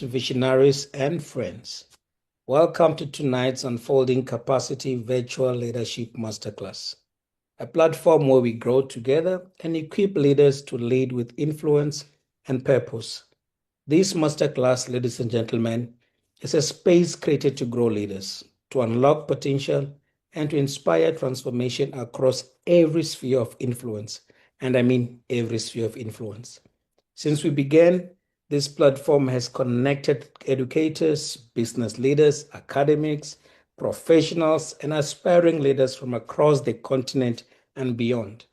visionaries, and friends. Welcome to tonight's Unfolding Capacity Virtual Leadership Masterclass, a platform where we grow together and equip leaders to lead with influence and purpose. This masterclass, ladies and gentlemen, is a space created to grow leaders, to unlock potential, and to inspire transformation across every sphere of influence. And I mean every sphere of influence. Since we began, this platform has connected educators, business leaders, academics, professionals, and aspiring leaders from across the continent and beyond.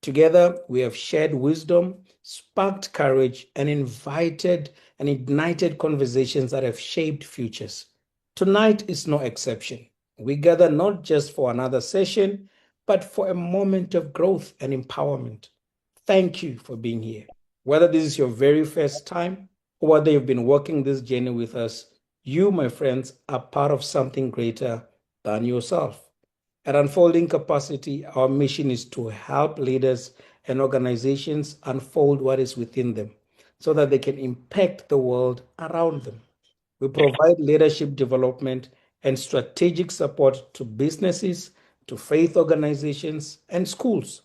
Together, we have shared wisdom, sparked courage, and invited and ignited conversations that have shaped futures. Tonight is no exception. We gather not just for another session, but for a moment of growth and empowerment. Thank you for being here. Whether this is your very first time or whether you've been walking this journey with us, you, my friends, are part of something greater than yourself. At Unfolding Capacity, our mission is to help leaders and organizations unfold what is within them so that they can impact the world around them. We provide leadership development and strategic support to businesses, to faith organizations, and schools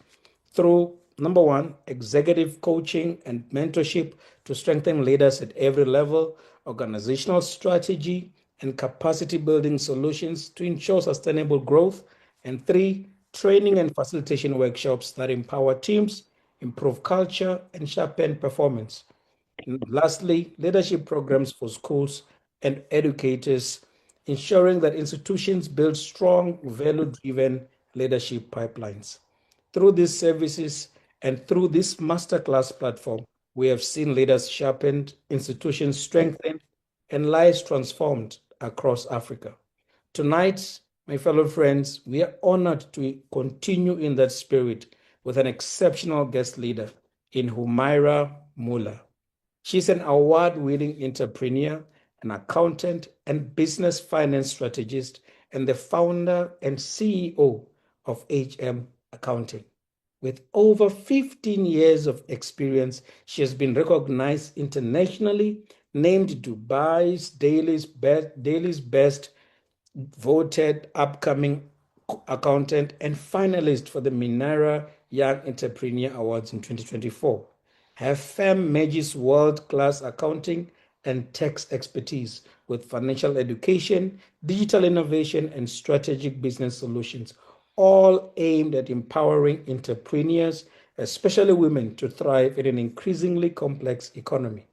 through number one, executive coaching and mentorship to strengthen leaders at every level, organizational strategy and capacity building solutions to ensure sustainable growth, and three, training and facilitation workshops that empower teams, improve culture, and sharpen performance. And lastly, leadership programs for schools and educators, ensuring that institutions build strong, value-driven leadership pipelines. Through these services and through this masterclass platform, we have seen leaders sharpened, institutions strengthened, and lives transformed across Africa. Tonight, my fellow friends, we are honored to continue in that spirit with an exceptional guest leader in Humairaa Moola. She's an award-winning entrepreneur, an accountant, and business finance strategist, and the founder and CEO of HM Accounting. With over 15 years of experience, she has been recognized internationally, named Dubai's Daily's Best voted upcoming accountant, and finalist for the Humairaa Young Entrepreneur Awards in 2024. Her firm merges world-class accounting and tax expertise with financial education, digital innovation, and strategic business solutions, all aimed at empowering entrepreneurs, especially women, to thrive in an increasingly complex economy.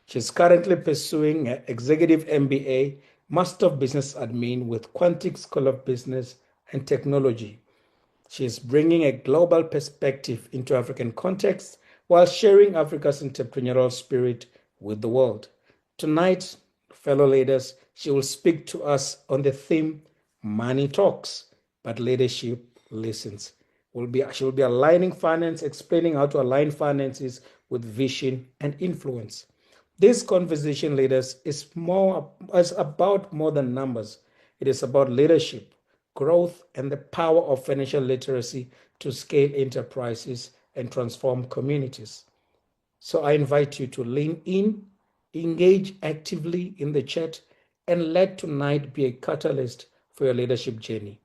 She's currently pursuing her executive MBA, Master of Business Admin with Quantic School of Business and Technology. She is bringing a global perspective into African context while sharing Africa's entrepreneurial spirit with the world. Tonight, fellow leaders, she will speak to us on the theme, Money Talks, but Leadership Listens. She will be aligning finance, explaining how to align finances with vision and influence. This conversation, leaders, is about more than numbers. It is about leadership, growth, and the power of financial literacy to scale enterprises and transform communities. So I invite you to lean in, engage actively in the chat, and let tonight be a catalyst for your leadership journey.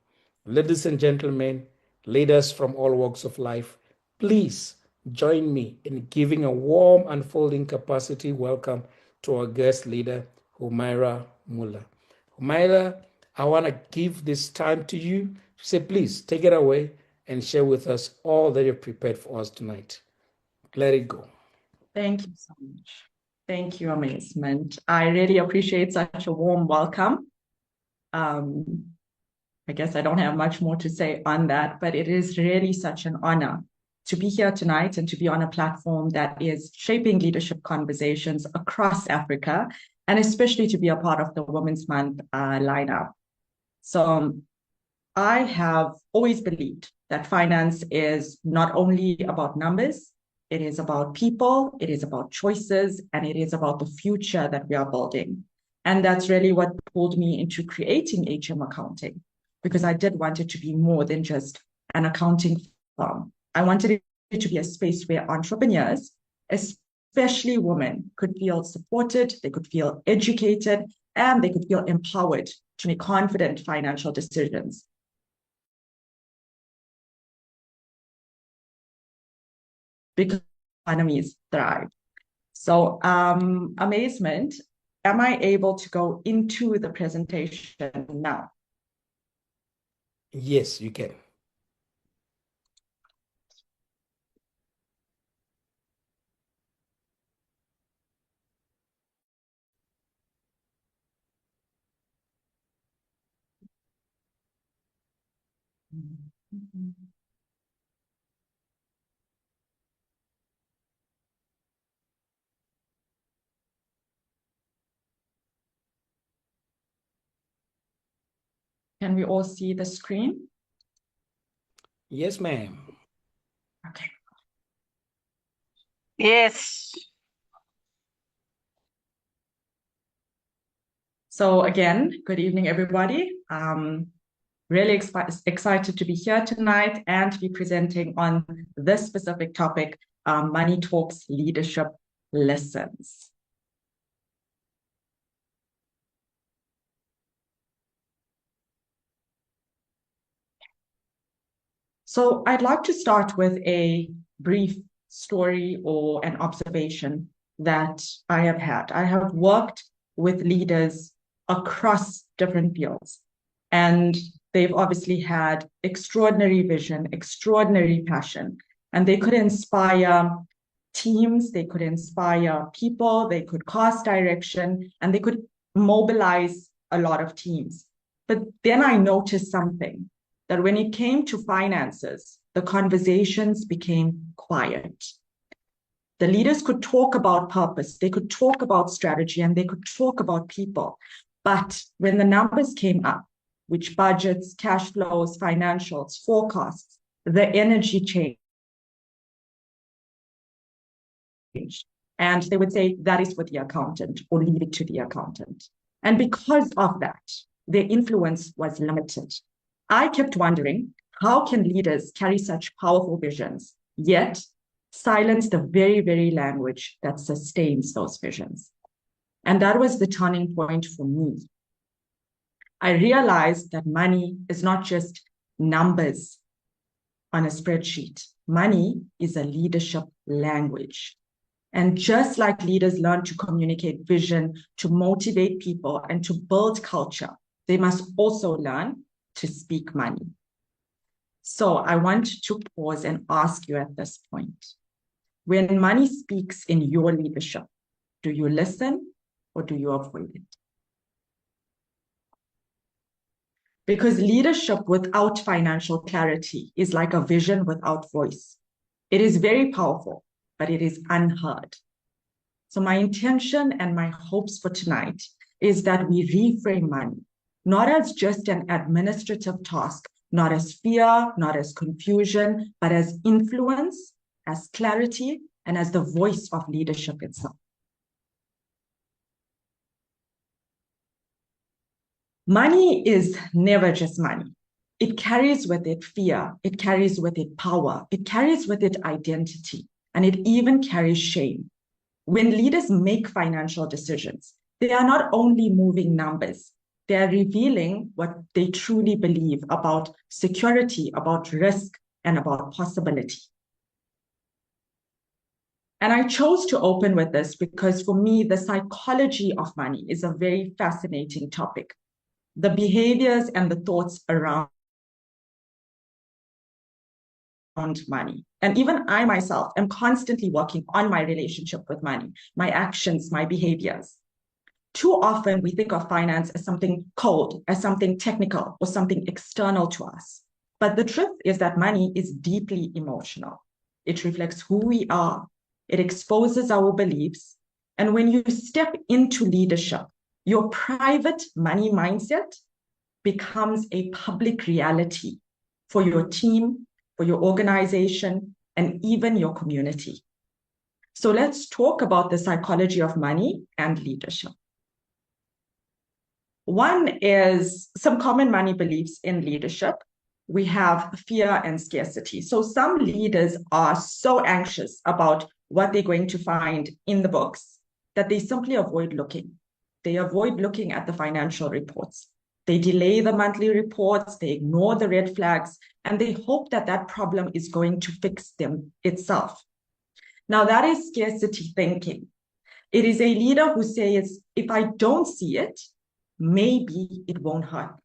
Ladies and gentlemen, leaders from all walks of life, please join me in giving a warm unfolding capacity welcome to our guest leader, Humairaa Moola. Humairaa, I want to give this time to you. Say, please take it away and share with us all that you've prepared for us tonight. Let it go. Thank you so much. Thank you, Amazement. I really appreciate such a warm welcome. I guess I don't have much more to say on that, but it is really such an honor to be here tonight and to be on a platform that is shaping leadership conversations across Africa, and especially to be a part of the Women's Month lineup. So I have always believed that finance is not only about numbers, it is about people, it is about choices, and it is about the future that we are building. And that's really what pulled me into creating HM Accounting, because I did want it to be more than just an accounting firm. I wanted it to be a space where entrepreneurs, especially women, could feel supported, they could feel educated, and they could feel empowered to make confident financial decisions. Because economies thrive. So amazement, am I able to go into the presentation now? Yes, you can. Can we all see the screen? Yes, ma'am. Okay. Yes. So again, good evening, everybody. Really excited to be here tonight and to be presenting on this specific topic, Money Talks Leadership Lessons. So I'd like to start with a brief story or an observation that I have had. I have worked with leaders across different fields, and they've obviously had extraordinary vision, extraordinary passion, and they could inspire teams, they could inspire people, they could cast direction, and they could mobilize a lot of teams. But then I noticed something, that when it came to finances, the conversations became quiet. The leaders could talk about purpose, they could talk about strategy, and they could talk about people. But when the numbers came up, which budgets, cash flows, financials, forecasts, the energy changed. And they would say, that is for the accountant, or leave it to the accountant. And because of that, their influence was limited. I kept wondering, how can leaders carry such powerful visions, yet silence the very, very language that sustains those visions? And that was the turning point for me. I realized that money is not just numbers on a spreadsheet. Money is a leadership language. And just like leaders learn to communicate vision, to motivate people, and to build culture, they must also learn to speak money. So I want to pause and ask you at this point, when money speaks in your leadership, do you listen or do you avoid it? Because leadership without financial clarity is like a vision without voice. It is very powerful, but it is unheard. So my intention and my hopes for tonight is that we reframe money, not as just an administrative task, not as fear, not as confusion, but as influence, as clarity, and as the voice of leadership itself. Money is never just money. It carries with it fear, it carries with it power, it carries with it identity, and it even carries shame. When leaders make financial decisions, they are not only moving numbers, they are revealing what they truly believe about security, about risk, and about possibility. And I chose to open with this because for me, the psychology of money is a very fascinating topic. The behaviors and the thoughts around money. And even I myself am constantly working on my relationship with money, my actions, my behaviors. Too often we think of finance as something cold, as something technical, or something external to us. But the truth is that money is deeply emotional. It reflects who we are. It exposes our beliefs. And when you step into leadership, your private money mindset becomes a public reality for your team, for your organization, and even your community. So let's talk about the psychology of money and leadership. One is some common money beliefs in leadership. We have fear and scarcity. So some leaders are so anxious about what they're going to find in the books, that they simply avoid looking. They avoid looking at the financial reports. They delay the monthly reports, they ignore the red flags, and they hope that that problem is going to fix them itself. Now, that is scarcity thinking. It is a leader who says, if I don't see it, maybe it won't hurt.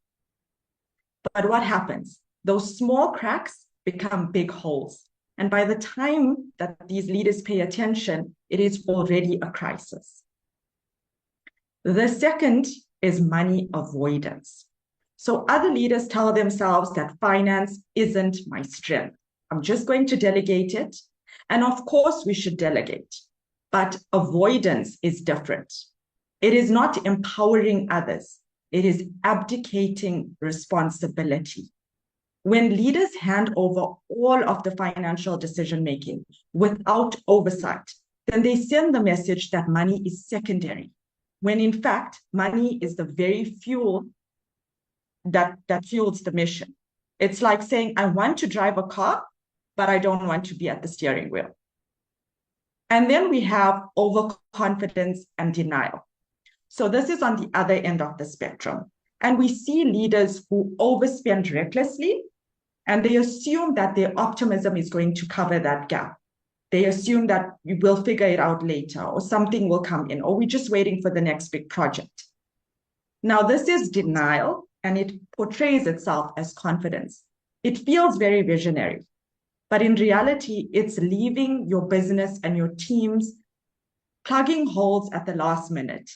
But what happens? Those small cracks become big holes. And by the time that these leaders pay attention, it is already a crisis. The second is money avoidance. So other leaders tell themselves that finance isn't my strength. I'm just going to delegate it. And of course, we should delegate. But avoidance is different. It is not empowering others. It is abdicating responsibility. When leaders hand over all of the financial decision-making without oversight, then they send the message that money is secondary, when in fact, money is the very fuel that fuels the mission. It's like saying, I want to drive a car, but I don't want to be at the steering wheel. And then we have overconfidence and denial. So this is on the other end of the spectrum. And we see leaders who overspend recklessly, and they assume that their optimism is going to cover that gap. They assume that we will figure it out later, or something will come in, or we're just waiting for the next big project. Now, this is denial, and it portrays itself as confidence. It feels very visionary, but in reality, it's leaving your business and your teams plugging holes at the last minute.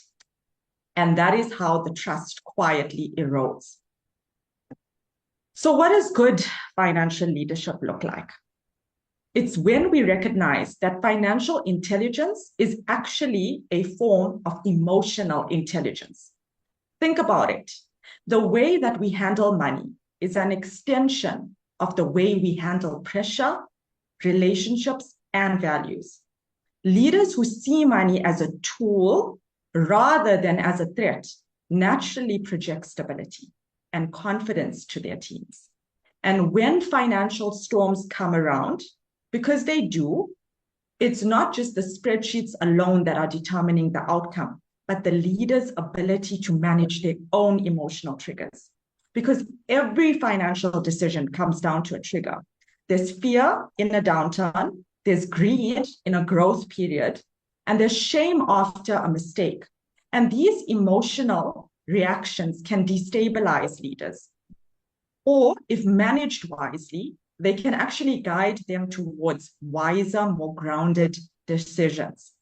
And that is how the trust quietly erodes. So what does good financial leadership look like? It's when we recognize that financial intelligence is actually a form of emotional intelligence. Think about it. The way that we handle money is an extension of the way we handle pressure, relationships, and values. Leaders who see money as a tool rather than as a threat naturally project stability and confidence to their teams. And when financial storms come around, because they do, it's not just the spreadsheets alone that are determining the outcome, but the leader's ability to manage their own emotional triggers. Because every financial decision comes down to a trigger. There's fear in a downturn, there's greed in a growth period, and there's shame after a mistake. And these emotional reactions can destabilize leaders. Or if managed wisely, they can actually guide them towards wiser, more grounded decisions.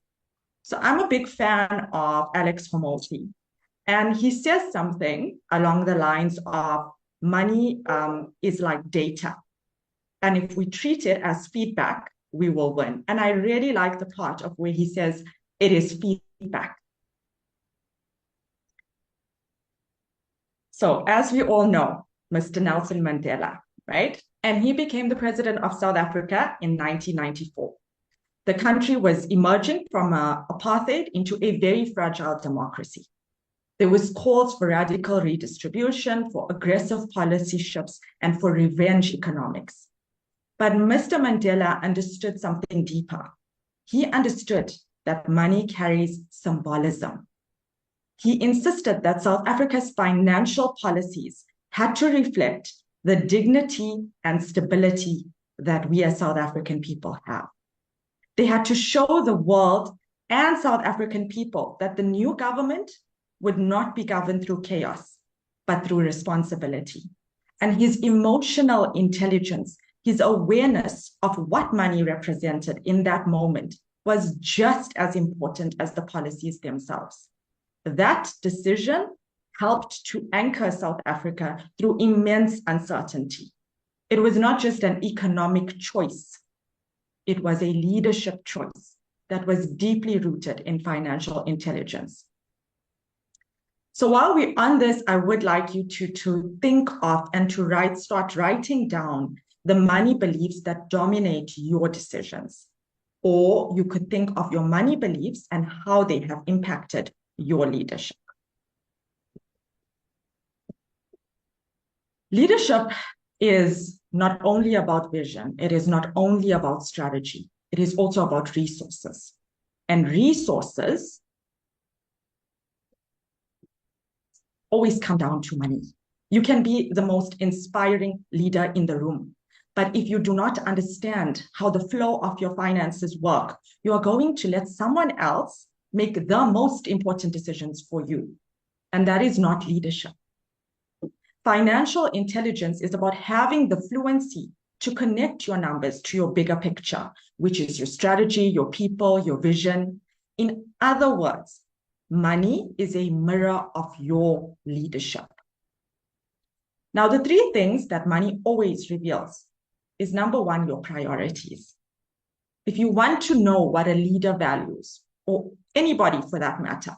So I'm a big fan of Alex Humairaa, and he says something along the lines of money is like data. And if we treat it as feedback, we will win. And I really like the part of where he says it is feedback. So as we all know, Mr. Nelson Mandela, right? And he became the president of South Africa in 1994. The country was emerging from apartheid into a very fragile democracy. There was calls for radical redistribution, for aggressive policy shifts, and for revenge economics. But Mr. Mandela understood something deeper. He understood that money carries symbolism. He insisted that South Africa's financial policies had to reflect the dignity and stability that we as South African people have. They had to show the world and South African people that the new government would not be governed through chaos, but through responsibility. And his emotional intelligence, his awareness of what money represented in that moment was just as important as the policies themselves. That decision helped to anchor South Africa through immense uncertainty. It was not just an economic choice. It was a leadership choice that was deeply rooted in financial intelligence. So while we're on this, I would like you to think of and to start writing down the money beliefs that dominate your decisions. Or you could think of your money beliefs and how they have impacted your leadership. Leadership is not only about vision, it is not only about strategy, it is also about resources. And resources always come down to money. You can be the most inspiring leader in the room, but if you do not understand how the flow of your finances work, you are going to let someone else make the most important decisions for you. And that is not leadership. Financial intelligence is about having the fluency to connect your numbers to your bigger picture, which is your strategy, your people, your vision. In other words, money is a mirror of your leadership. Now, the three things that money always reveals is number one, your priorities. If you want to know what a leader values, or anybody for that matter,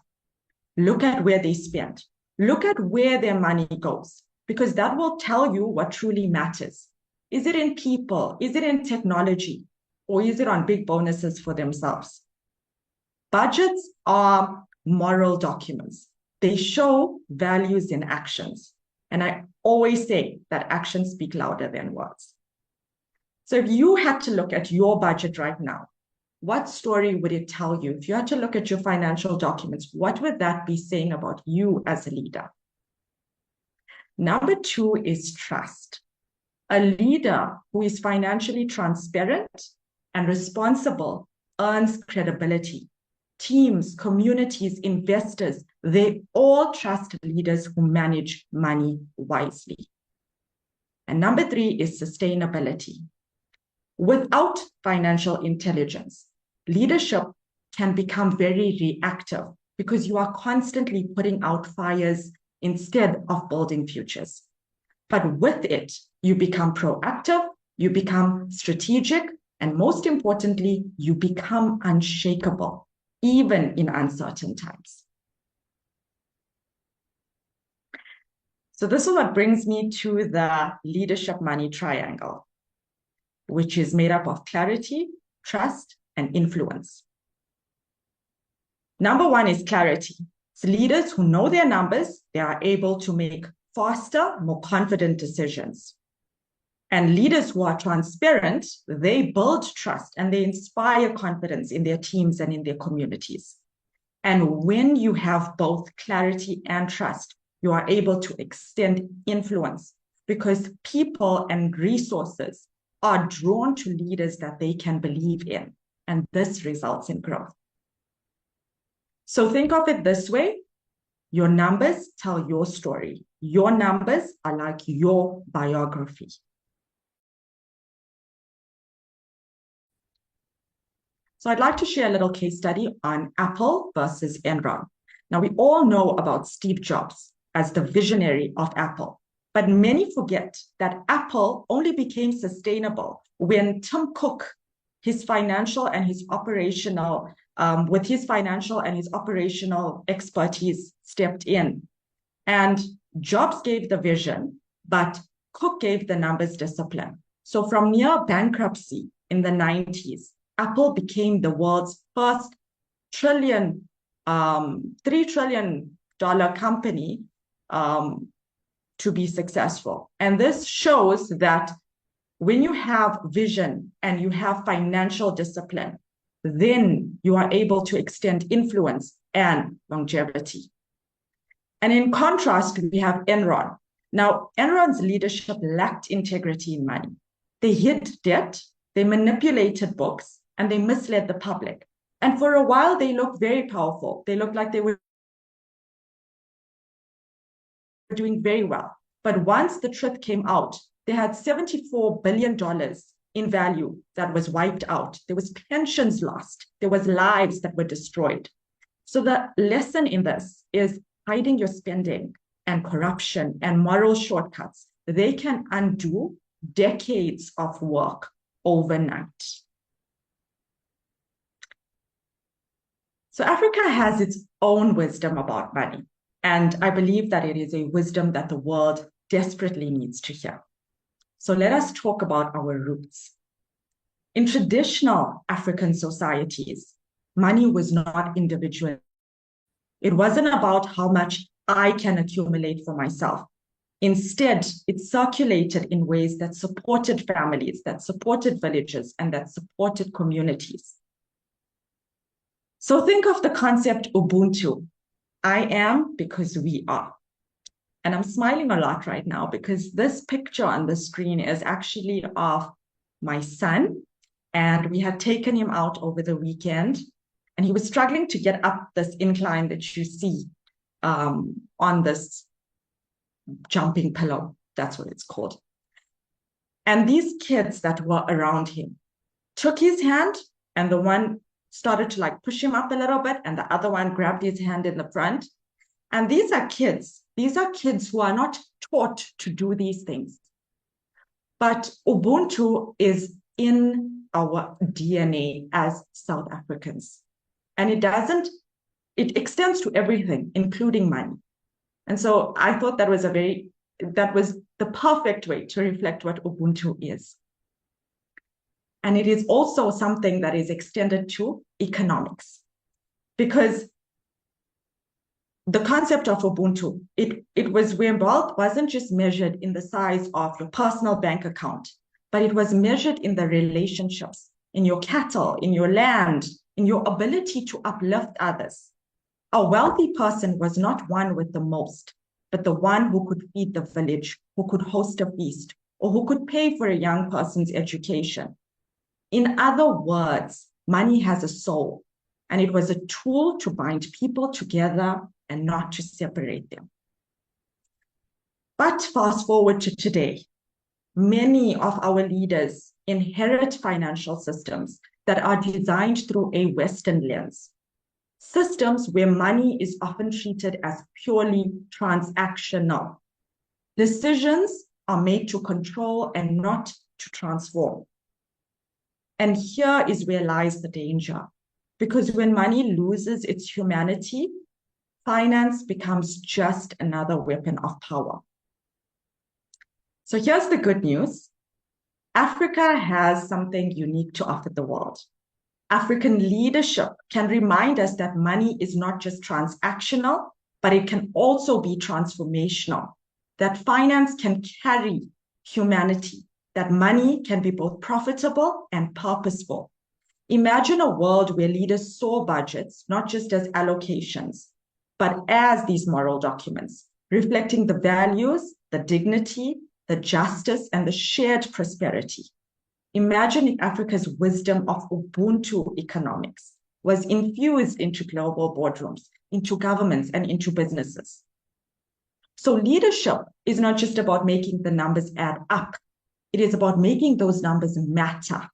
look at where they spend. Look at where their money goes, because that will tell you what truly matters. Is it in people? Is it in technology? Or is it on big bonuses for themselves? Budgets are moral documents. They show values in actions. And I always say that actions speak louder than words. So if you had to look at your budget right now, what story would it tell you? If you had to look at your financial documents, what would that be saying about you as a leader? Number two is trust. A leader who is financially transparent and responsible earns credibility. Teams, communities, investors, they all trust leaders who manage money wisely. And number three is sustainability. Without financial intelligence, leadership can become very reactive because you are constantly putting out fires instead of building futures. But with it, you become proactive, you become strategic, and most importantly, you become unshakable, even in uncertain times. So this is what brings me to the leadership money triangle, which is made up of clarity, trust, and influence. Number one is clarity. It's leaders who know their numbers, they are able to make faster, more confident decisions. And leaders who are transparent, they build trust and they inspire confidence in their teams and in their communities. And when you have both clarity and trust, you are able to extend influence because people and resources are drawn to leaders that they can believe in. And this results in growth. So think of it this way. Your numbers tell your story. Your numbers are like your biography. So I'd like to share a little case study on Apple versus Enron. Now, we all know about Steve Jobs as the visionary of Apple, but many forget that Apple only became sustainable when Tim Cook, his financial and his operational expertise stepped in. And Jobs gave the vision, but Cook gave the numbers discipline. So from near bankruptcy in the 90s, Apple became the world's first $3 trillion company to be successful. And this shows that when you have vision and you have financial discipline, then you are able to extend influence and longevity. And in contrast, we have Enron. Now, Enron's leadership lacked integrity in money. They hid debt, they manipulated books, and they misled the public. And for a while, they looked very powerful. They looked like they were doing very well. But once the truth came out, they had $74 billion in value that was wiped out. There was pensions lost. There was lives that were destroyed. So the lesson in this is hiding your spending and corruption and moral shortcuts. They can undo decades of work overnight. So Africa has its own wisdom about money. And I believe that it is a wisdom that the world desperately needs to hear. So let us talk about our roots. In traditional African societies, money was not individual. It wasn't about how much I can accumulate for myself. Instead, it circulated in ways that supported families, that supported villages, and that supported communities. So think of the concept Ubuntu. I am because we are. And I'm smiling a lot right now because this picture on the screen is actually of my son. And we had taken him out over the weekend. And he was struggling to get up this incline that you see on this jumping pillow. That's what it's called. And these kids that were around him took his hand, and the one started to like push him up a little bit, and the other one grabbed his hand in the front. And these are kids. These are kids who are not taught to do these things. But Ubuntu is in our DNA as South Africans. And it extends to everything, including money. And so I thought that was the perfect way to reflect what Ubuntu is. And it is also something that is extended to economics, because the concept of Ubuntu, it was where wealth wasn't just measured in the size of your personal bank account, but it was measured in the relationships, in your cattle, in your land, in your ability to uplift others. A wealthy person was not one with the most, but the one who could feed the village, who could host a feast, or who could pay for a young person's education. In other words, money has a soul, and it was a tool to bind people together and not to separate them. But fast forward to today, many of our leaders inherit financial systems that are designed through a Western lens. Systems where money is often treated as purely transactional. Decisions are made to control and not to transform. And here is where lies the danger, because when money loses its humanity, finance becomes just another weapon of power. So here's the good news. Africa has something unique to offer the world. African leadership can remind us that money is not just transactional, but it can also be transformational, that finance can carry humanity, that money can be both profitable and purposeful. Imagine a world where leaders saw budgets not just as allocations, but as these moral documents, reflecting the values, the dignity, the justice, and the shared prosperity. Imagine if Africa's wisdom of Ubuntu economics was infused into global boardrooms, into governments, and into businesses. So leadership is not just about making the numbers add up. It is about making those numbers matter.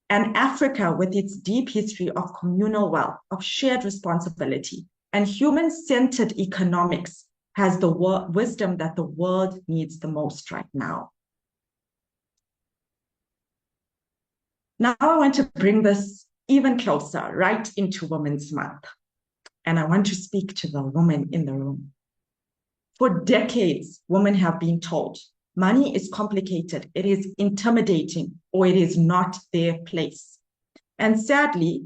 And Africa, with its deep history of communal wealth, of shared responsibility, and human-centered economics, has the wisdom that the world needs the most right now. Now I want to bring this even closer, right into Women's Month. And I want to speak to the woman in the room. For decades, women have been told money is complicated, it is intimidating, or it is not their place. And sadly,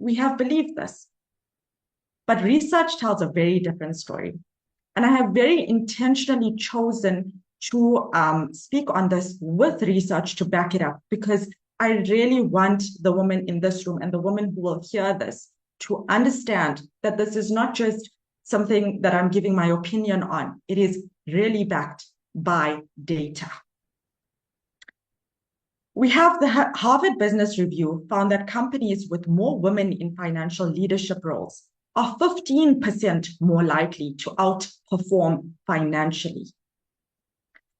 we have believed this. But research tells a very different story. And I have very intentionally chosen to speak on this with research to back it up, because I really want the woman in this room and the woman who will hear this to understand that this is not just something that I'm giving my opinion on. It is really backed by data. We have the Harvard Business Review found that companies with more women in financial leadership roles are 15% more likely to outperform financially.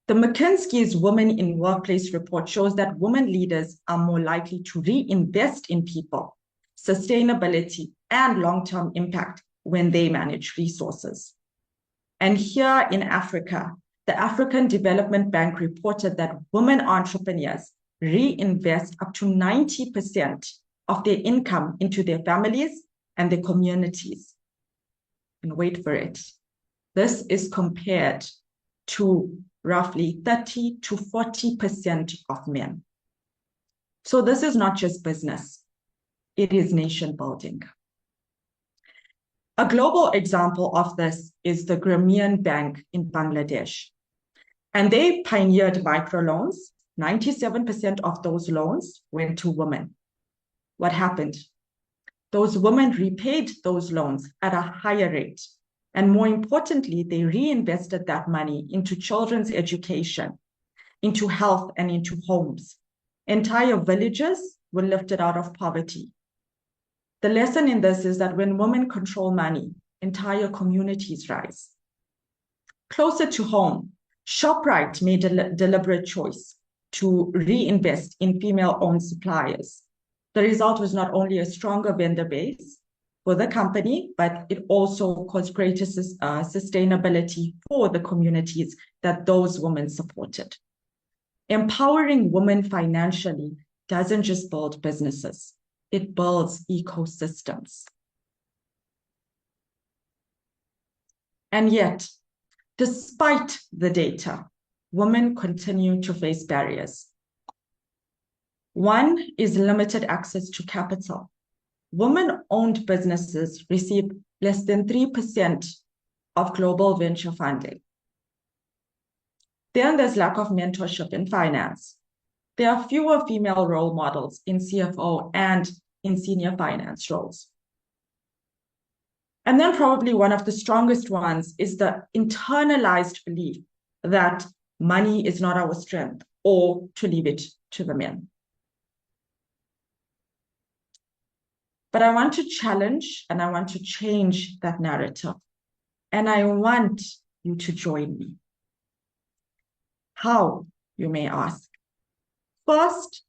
The McKinsey's Women in Workplace report shows that women leaders are more likely to reinvest in people, sustainability, and long-term impact when they manage resources. And here in Africa, the African Development Bank reported that women entrepreneurs reinvest up to 90% of their income into their families and their communities. And wait for it. This is compared to roughly 30 to 40% of men. So this is not just business, it is nation building. A global example of this is the Grameen Bank in Bangladesh. And they pioneered microloans. 97% of those loans went to women. What happened? Those women repaid those loans at a higher rate. And more importantly, they reinvested that money into children's education, into health, and into homes. Entire villages were lifted out of poverty. The lesson in this is that when women control money, entire communities rise. Closer to home, ShopRite made a deliberate choice to reinvest in female-owned suppliers. The result was not only a stronger vendor base for the company, but it also caused greater sustainability for the communities that those women supported. Empowering women financially doesn't just build businesses, it builds ecosystems. And yet, despite the data, women continue to face barriers. One is limited access to capital. Women-owned businesses receive less than 3% of global venture funding. Then there's lack of mentorship in finance. There are fewer female role models in CFO and in senior finance roles. And then probably one of the strongest ones is the internalized belief that money is not our strength, or to leave it to the men. But I want to challenge and I want to change that narrative. And I want you to join me. How, you may ask? First,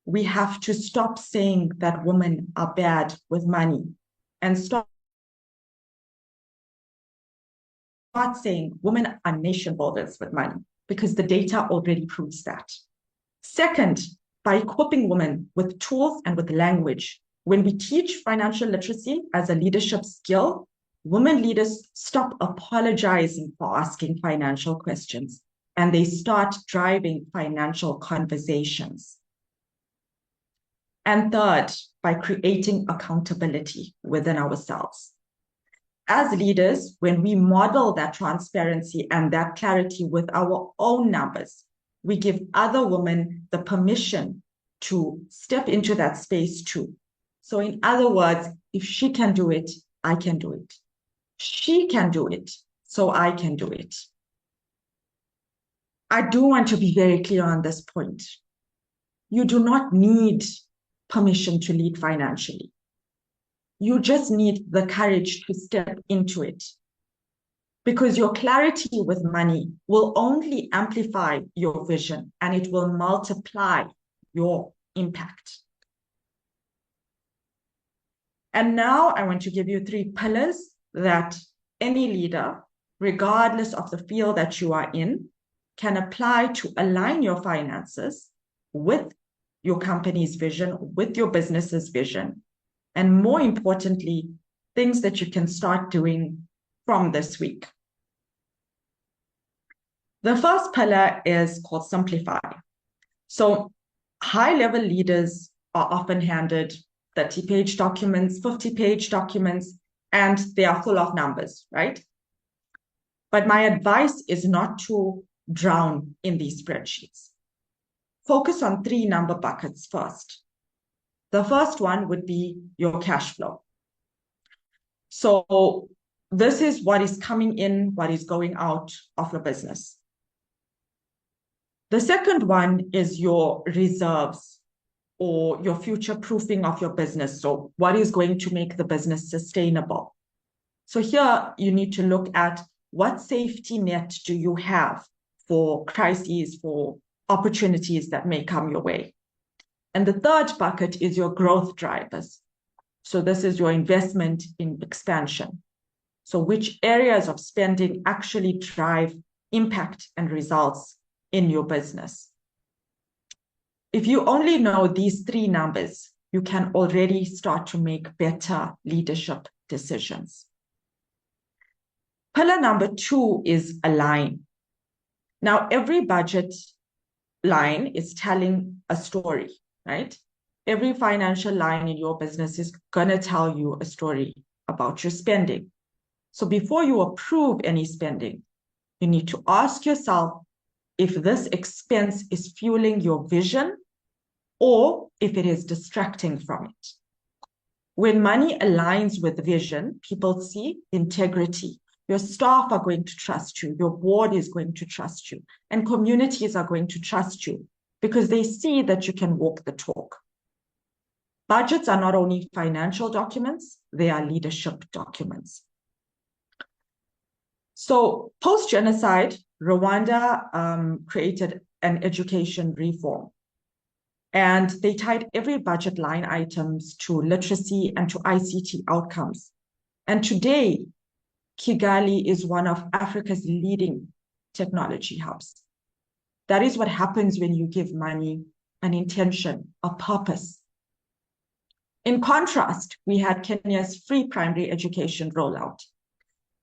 we have to stop saying that women are bad with money and start saying women are nation builders with money, because the data already proves that. Second, by equipping women with tools and with language. When we teach financial literacy as a leadership skill, women leaders stop apologizing for asking financial questions and they start driving financial conversations. And third, by creating accountability within ourselves. As leaders, when we model that transparency and that clarity with our own numbers, we give other women the permission to step into that space too. So in other words, if she can do it, I can do it. She can do it, so I can do it. I do want to be very clear on this point. You do not need permission to lead financially. You just need the courage to step into it. Because your clarity with money will only amplify your vision and it will multiply your impact. And now I want to give you 3 pillars that any leader, regardless of the field that you are in, can apply to align your finances with your company's vision, with your business's vision, and more importantly, things that you can start doing from this week. The first pillar is called simplify. So high-level leaders are often handed 30-page documents, 50-page documents, and they are full of numbers, right? But my advice is not to drown in these spreadsheets. Focus on 3 number buckets first. The first one would be your cash flow. So this is what is coming in, what is going out of your business. The second one is your reserves or your future proofing of your business. So what is going to make the business sustainable? So here you need to look at what safety net do you have for crises, for opportunities that may come your way. And the third bucket is your growth drivers. So this is your investment in expansion. So which areas of spending actually drive impact and results in your business? If you only know these 3 numbers, you can already start to make better leadership decisions. Pillar number 2 is align. Now, every budget line is telling a story, right? Every financial line in your business is going to tell you a story about your spending. So before you approve any spending, You need to ask yourself if this expense is fueling your vision or if it is distracting from it. When money aligns with vision, people see integrity. Your staff are going to trust you, your board is going to trust you, and communities are going to trust you because they see that you can walk the talk. Budgets are not only financial documents, they are leadership documents. So post-genocide, Rwanda created an education reform. And they tied every budget line items to literacy and to ICT outcomes. And today, Kigali is one of Africa's leading technology hubs. That is what happens when you give money an intention, a purpose. In contrast, we had Kenya's free primary education rollout.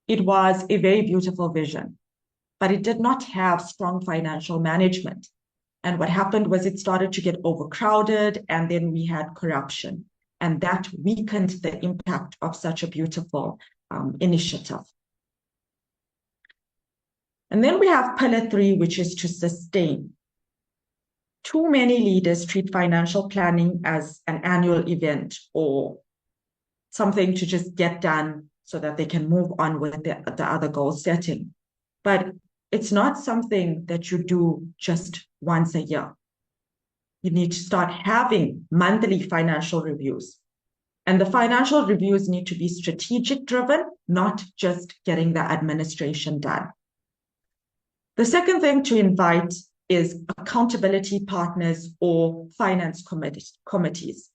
It was a very beautiful vision, but it did not have strong financial management. And what happened was it started to get overcrowded, and then we had corruption. And that weakened the impact of such a beautiful initiative. And then we have pillar 3, which is to sustain. Too many leaders treat financial planning as an annual event or something to just get done so that they can move on with the other goal setting. But it's not something that you do just once a year. You need to start having monthly financial reviews. And the financial reviews need to be strategic driven, not just getting the administration done. The second thing to invite is accountability partners or finance committees,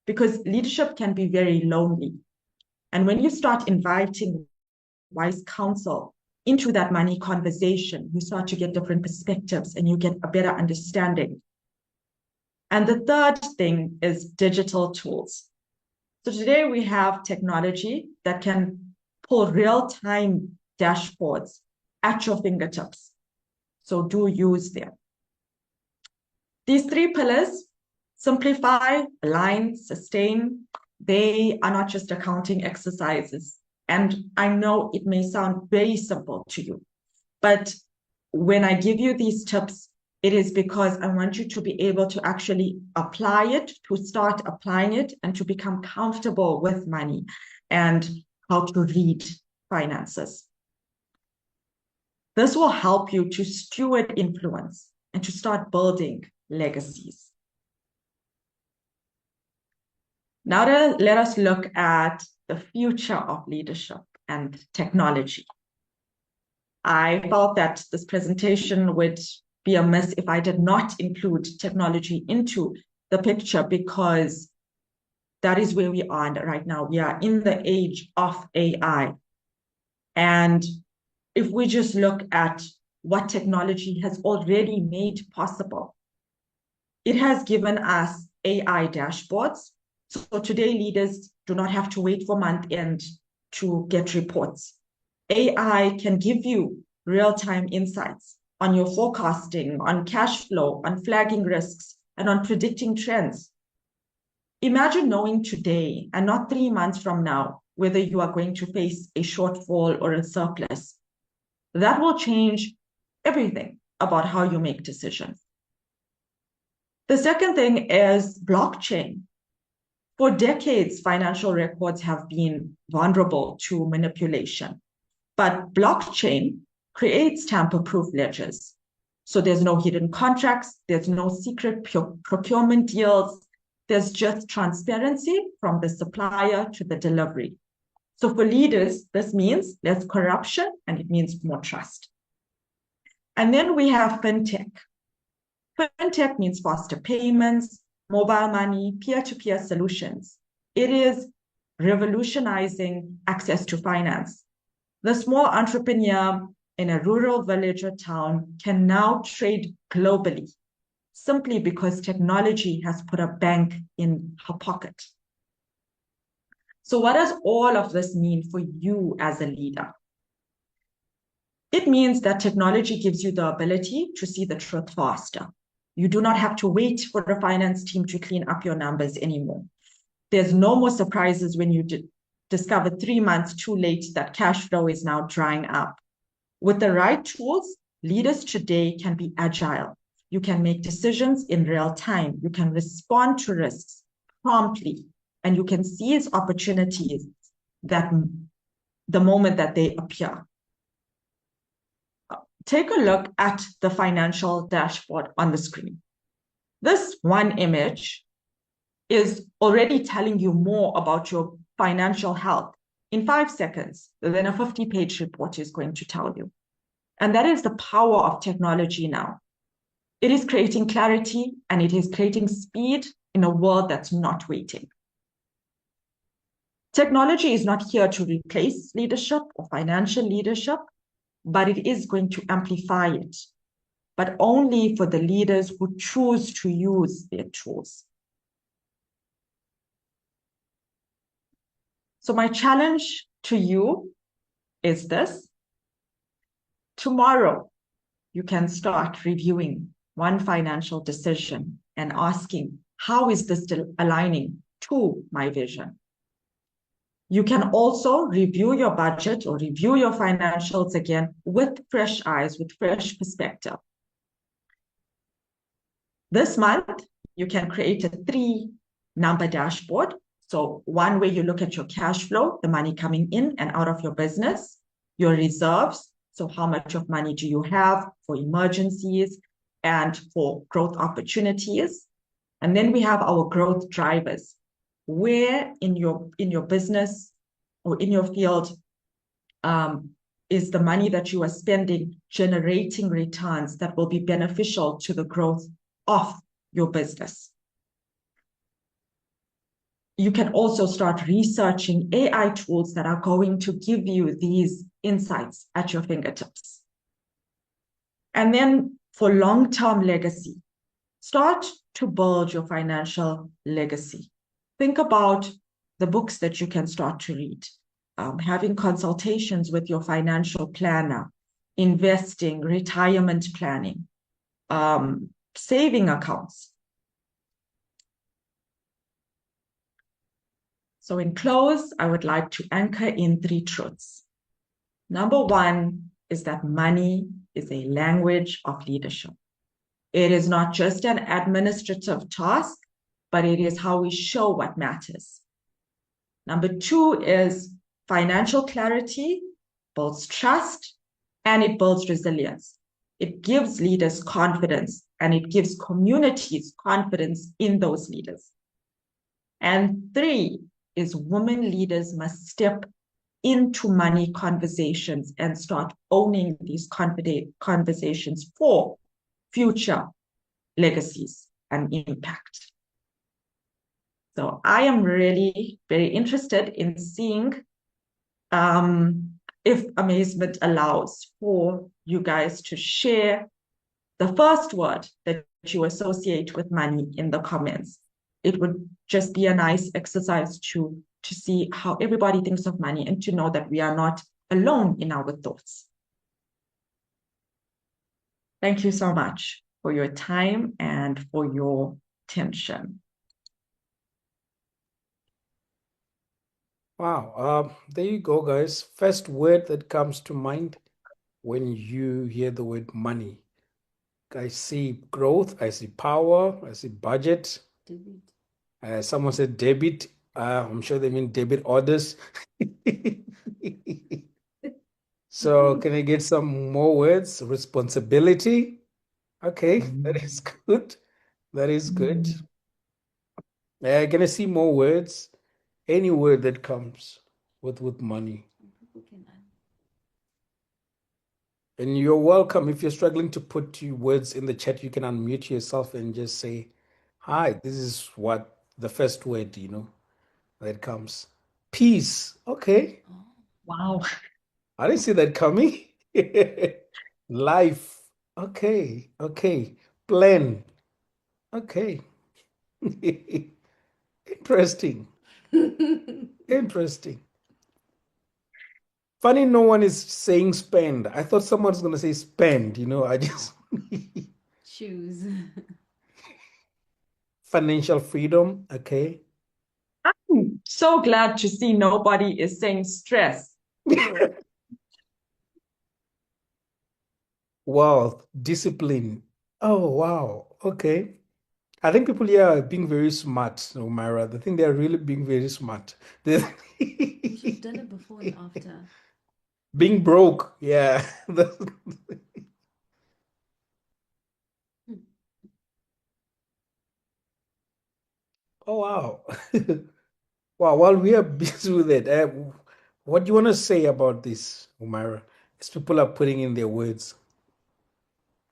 because leadership can be very lonely. And when you start inviting wise counsel into that money conversation, you start to get different perspectives and you get a better understanding. And the third thing is digital tools. So today we have technology that can pull real-time dashboards at your fingertips. So do use them. These 3 pillars, simplify, align, sustain, they are not just accounting exercises. And I know it may sound very simple to you, but when I give you these tips, it is because I want you to be able to actually apply it, to start applying it, and to become comfortable with money and how to read finances. This will help you to steward influence and to start building legacies. Now let us look at the future of leadership and technology. I felt that this presentation would be amiss if I did not include technology into the picture, because that is where we are right now. We are in the age of AI. And if we just look at what technology has already made possible, it has given us AI dashboards. So today leaders do not have to wait for month end to get reports. AI can give you real-time insights on your forecasting, on cash flow, on flagging risks, and on predicting trends. Imagine knowing today and not 3 months from now whether you are going to face a shortfall or a surplus. That will change everything about how you make decisions. The second thing is blockchain. For decades, financial records have been vulnerable to manipulation, but blockchain creates tamper-proof ledgers. So there's no hidden contracts, there's no secret procurement deals, there's just transparency from the supplier to the delivery. So for leaders, this means less corruption and it means more trust. And then we have fintech. Fintech means faster payments, mobile money, peer-to-peer solutions. It is revolutionizing access to finance. The small entrepreneur in a rural village or town can now trade globally simply because technology has put a bank in her pocket. So what does all of this mean for you as a leader? It means that technology gives you the ability to see the truth faster. You do not have to wait for the finance team to clean up your numbers anymore. There's no more surprises when you discover 3 months too late that cash flow is now drying up. With the right tools, leaders today can be agile. You can make decisions in real time. You can respond to risks promptly, and you can seize opportunities that the moment that they appear. Take a look at the financial dashboard on the screen. This one image is already telling you more about your financial health in 5 seconds than a 50-page report is going to tell you. And that is the power of technology now. It is creating clarity and it is creating speed in a world that's not waiting. Technology is not here to replace leadership or financial leadership, but it is going to amplify it, but only for the leaders who choose to use their tools. So my challenge to you is this. Tomorrow, you can start reviewing one financial decision and asking, how is this aligning to my vision? You can also review your budget or review your financials again with fresh eyes, with fresh perspective. This month, you can create a 3-number dashboard. So one way you look at your cash flow, the money coming in and out of your business, your reserves. So how much of money do you have for emergencies and for growth opportunities? And then we have our growth drivers. Where in your business or in your field is the money that you are spending generating returns that will be beneficial to the growth of your business? You can also start researching AI tools that are going to give you these insights at your fingertips. And then for long-term legacy, start to build your financial legacy. Think about the books that you can start to read, having consultations with your financial planner, investing, retirement planning, saving accounts. So in close, I would like to anchor in 3 truths. Number 1 is that money is a language of leadership. It is not just an administrative task, but it is how we show what matters. Number 2 is financial clarity builds trust and it builds resilience. It gives leaders confidence and it gives communities confidence in those leaders. And 3 is women leaders must step into money conversations and start owning these conversations for future legacies and impact. So I am really very interested in seeing if Amazement allows for you guys to share the first word that you associate with money in the comments. It would just be a nice exercise to see how everybody thinks of money and to know that we are not alone in our thoughts. Thank you so much for your time and for your attention. Wow, there you go, guys. First word that comes to mind when you hear the word money. I see growth, I see power, I see budget. Someone said debit. I'm sure they mean debit orders. So can I get some more words? Responsibility. Okay, that is good. That is good. Can I see more words? Any word that comes with money. And you're welcome. If you're struggling to put your words in the chat, you can unmute yourself and just say, hi, this is what the first word, that comes. Peace. Okay. Wow. I didn't see that coming. Life. Okay. Okay. Plan. Okay. Interesting. Interesting. Funny, no one is saying spend. I thought someone's going to say spend, I just. Choose. Financial freedom. Okay. I'm so glad to see nobody is saying stress. Wow, discipline. Oh, wow. Okay. I think people here are being very smart, Humairaa. I think they are really being very smart. You should have done it before and after. Being broke, yeah. Hmm. Oh, wow. Wow, while we are busy with it, what do you want to say about this, Humairaa? As people are putting in their words.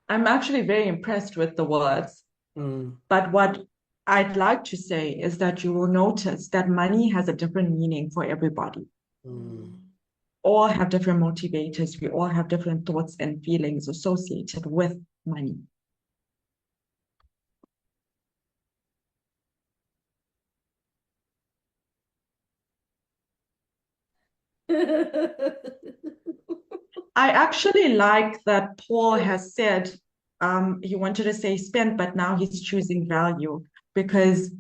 I'm actually very impressed with the words, Mm, but what I'd like to say is that you will notice that money has a different meaning for everybody. mm. All have different motivators. We all have different thoughts and feelings associated with money. I actually like that Paul has said he wanted to say spend, but now he's choosing value because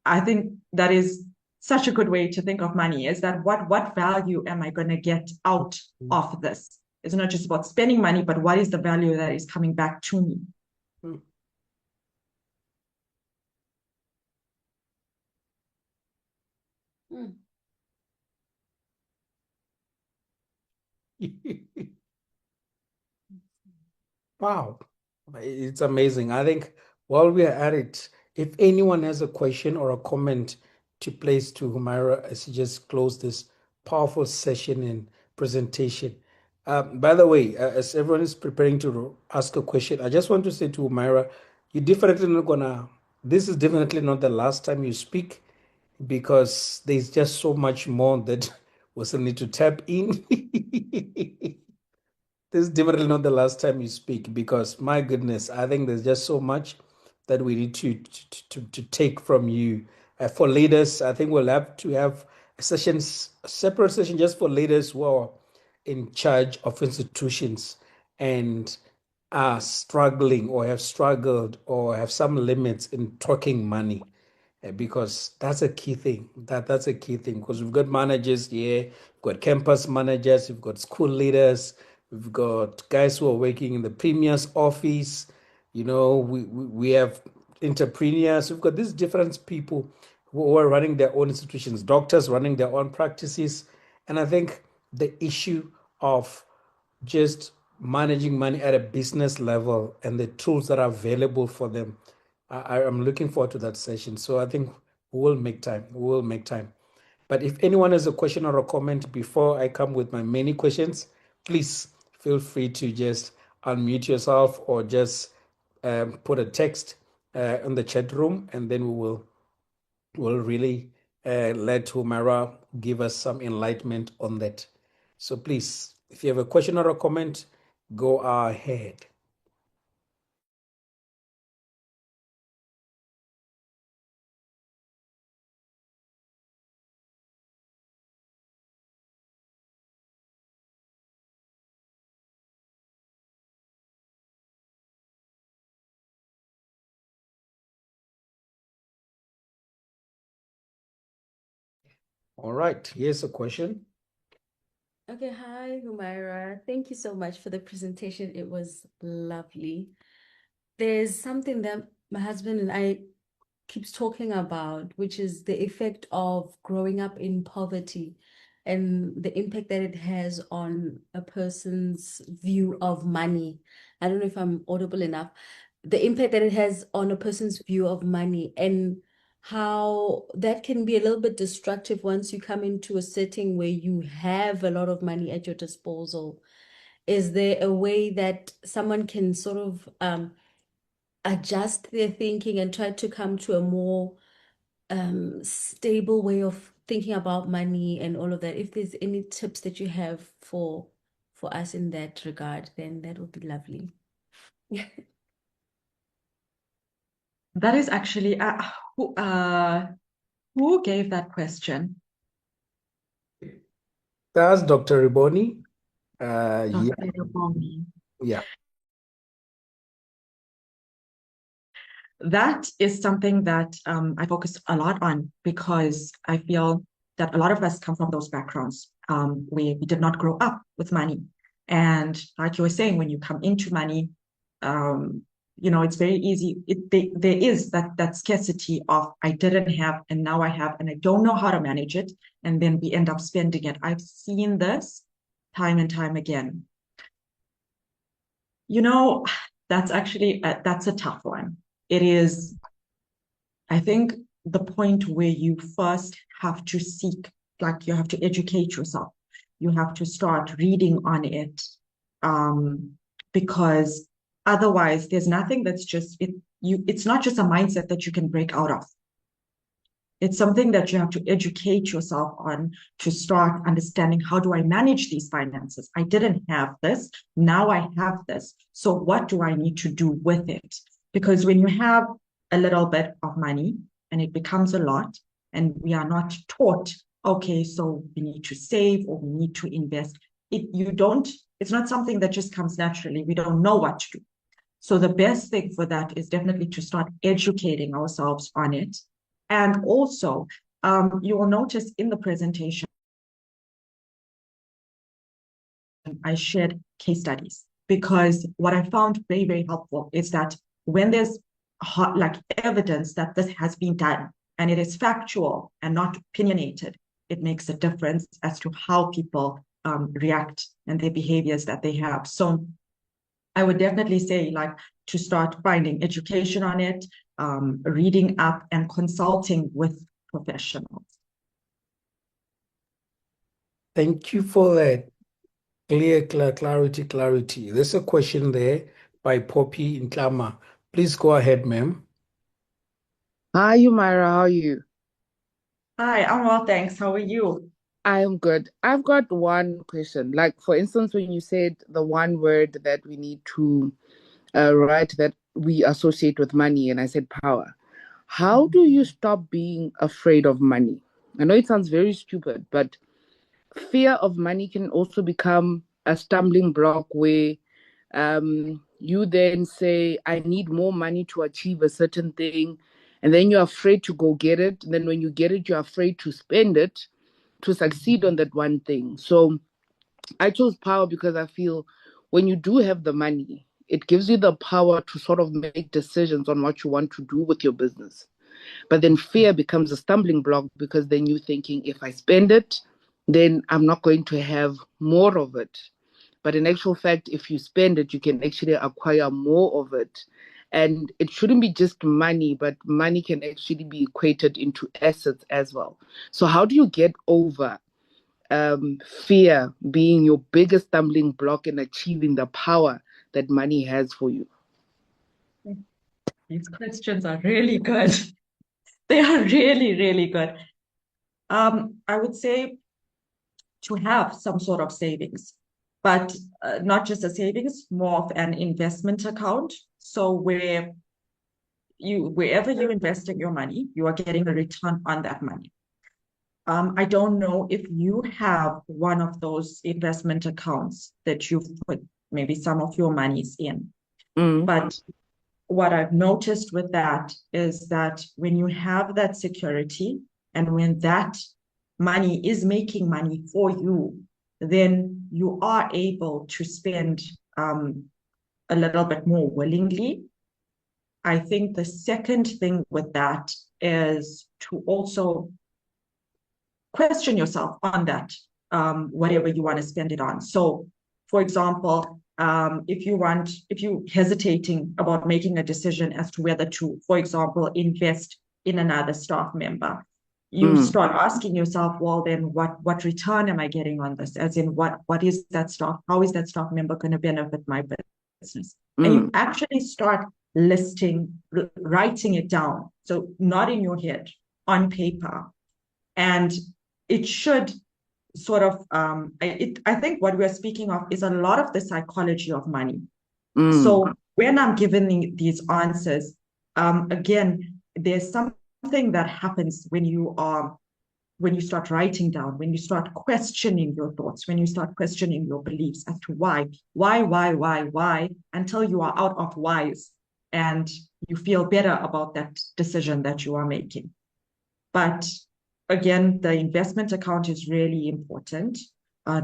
I think that is such a good way to think of money is that what value am I going to get out of this? It's not just about spending money, but what is the value that is coming back to me? Mm. Hmm. Wow, it's amazing. I think while we are at it, if anyone has a question or a comment to place to Humairaa, I suggest close this powerful session and presentation. By the way, as everyone is preparing to ask a question, I just want to say to Humairaa, you're definitely not gonna, this is definitely not the last time you speak because there's just so much more that we still need to tap in. This is definitely not the last time you speak because my goodness, I think there's just so much that we need to take from you. For leaders, I think we'll have to have a separate session just for leaders who are in charge of institutions and are struggling or have struggled or have some limits in talking money. Because that's a key thing. That's a key thing because we've got managers here, we've got campus managers, we've got school leaders, we've got guys who are working in the premier's office. We have entrepreneurs. We've got these different people who are running their own institutions, doctors running their own practices, and I think the issue of just managing money at a business level and the tools that are available for them. I'm looking forward to that session. So I think we will make time. We will make time. But if anyone has a question or a comment before I come with my many questions, please feel free to just unmute yourself or just put a text in the chat room, and then will really let Humairaa give us some enlightenment on that. So please, if you have a question or a comment, go ahead. All right, here's a question. Okay, hi, Humairaa. Thank you so much for the presentation. It was lovely. There's something that my husband and I keeps talking about, which is the effect of growing up in poverty and the impact that it has on a person's view of money. I don't know if I'm audible enough. The impact that it has on a person's view of money and how that can be a little bit destructive once you come into a setting where you have a lot of money at your disposal. Is there a way that someone can sort of adjust their thinking and try to come to a more stable way of thinking about money and all of that? If there's any tips that you have for us in that regard, then that would be lovely. That is actually who gave that question? That's Dr. Riboni. Yeah, Dr. Yobomi. yeah. That is something that I focus a lot on because I feel that a lot of us come from those backgrounds where we did not grow up with money. And like you were saying, when you come into money, it's very easy. There is that scarcity of I didn't have and now I have and I don't know how to manage it. And then we end up spending it. I've seen this time and time again. That's actually, that's a tough one. It is, I think, the point where you first have to seek, like you have to educate yourself. You have to start reading on it, because otherwise there's nothing that's just, it's not just a mindset that you can break out of. It's something that you have to educate yourself on to start understanding, how do I manage these finances? I didn't have this. Now I have this. So what do I need to do with it? Because when you have a little bit of money and it becomes a lot, and we are not taught, okay, so we need to save or we need to invest. It's not something that just comes naturally. We don't know what to do. So the best thing for that is definitely to start educating ourselves on it. And also, you will notice in the presentation, I shared case studies, because what I found very, very helpful is that when there's evidence that this has been done and it is factual and not opinionated, it makes a difference as to how people react and their behaviors that they have. So I would definitely say, to start finding education on it, reading up and consulting with professionals. Thank you for that clarity. There's a question there by Poppy Ntlama. Please go ahead, ma'am. Hi, Humairaa, how are you? Hi, I'm well, thanks. How are you? I'm good. I've got one question. Like, for instance, when you said the one word that we need to write that we associate with money, and I said power. How do you stop being afraid of money? I know it sounds very stupid, but fear of money can also become a stumbling block where you then say, I need more money to achieve a certain thing. And then you're afraid to go get it. And then when you get it, you're afraid to spend it to succeed on that one thing. So I chose power because I feel when you do have the money, it gives you the power to sort of make decisions on what you want to do with your business. But then fear becomes a stumbling block, because then you're thinking, if I spend it, then I'm not going to have more of it. But in actual fact, if you spend it, you can actually acquire more of it. And it shouldn't be just money, but money can actually be equated into assets as well. So how do you get over fear being your biggest stumbling block in achieving the power that money has for you? These questions are really good. They are really, really good. I would say to have some sort of savings, but not just a savings, more of an investment account. So wherever you're investing your money, you are getting a return on that money. I don't know if you have one of those investment accounts that you've put maybe some of your monies in. But what I've noticed with that is that when you have that security and when that money is making money for you, then you are able to spend a little bit more willingly. I think the second thing with that is to also question yourself on that, whatever you want to spend it on. So, for example, if you're hesitating about making a decision as to whether to, for example, invest in another staff member, you start asking yourself, well, then what return am I getting on this? As in, what is that staff? How is that staff member going to benefit my business? And you actually start writing it down. So not in your head, on paper. And it should sort of, I think what we're speaking of is a lot of the psychology of money. So when I'm giving these answers, again, there's something that happens when you start writing down, when you start questioning your thoughts, when you start questioning your beliefs as to why, until you are out of whys and you feel better about that decision that you are making. But again, the investment account is really important,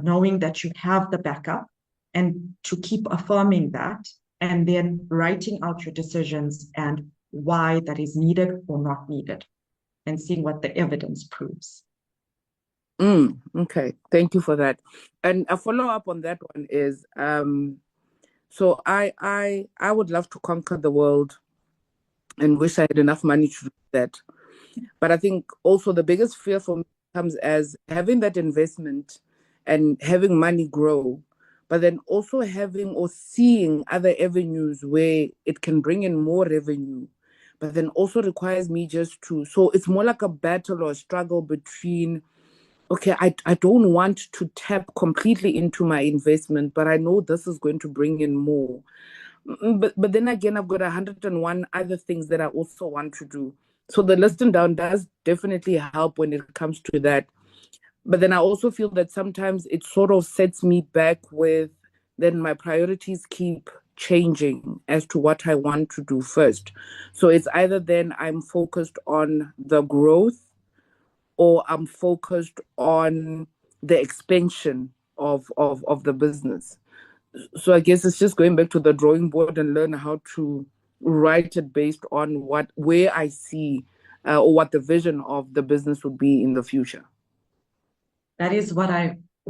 knowing that you have the backup. and to keep affirming that, and then writing out your decisions and why that is needed or not needed, and seeing what the evidence proves. Okay, thank you for that. And a follow-up on that one is, so I would love to conquer the world and wish I had enough money to do that. But I think also the biggest fear for me comes as having that investment and having money grow, but then also having or seeing other avenues where it can bring in more revenue, but then also requires me just to, so it's more like a battle or a struggle between, okay, I don't want to tap completely into my investment, but I know this is going to bring in more. But then again, I've got 101 other things that I also want to do. So the listing down does definitely help when it comes to that. But then I also feel that sometimes it sort of sets me back with then my priorities keep changing as to what I want to do first. So it's either then I'm focused on the growth or I'm focused on the expansion of the business. So I guess it's just going back to the drawing board and learn how to write it based on where I see or what the vision of the business would be in the future. That is what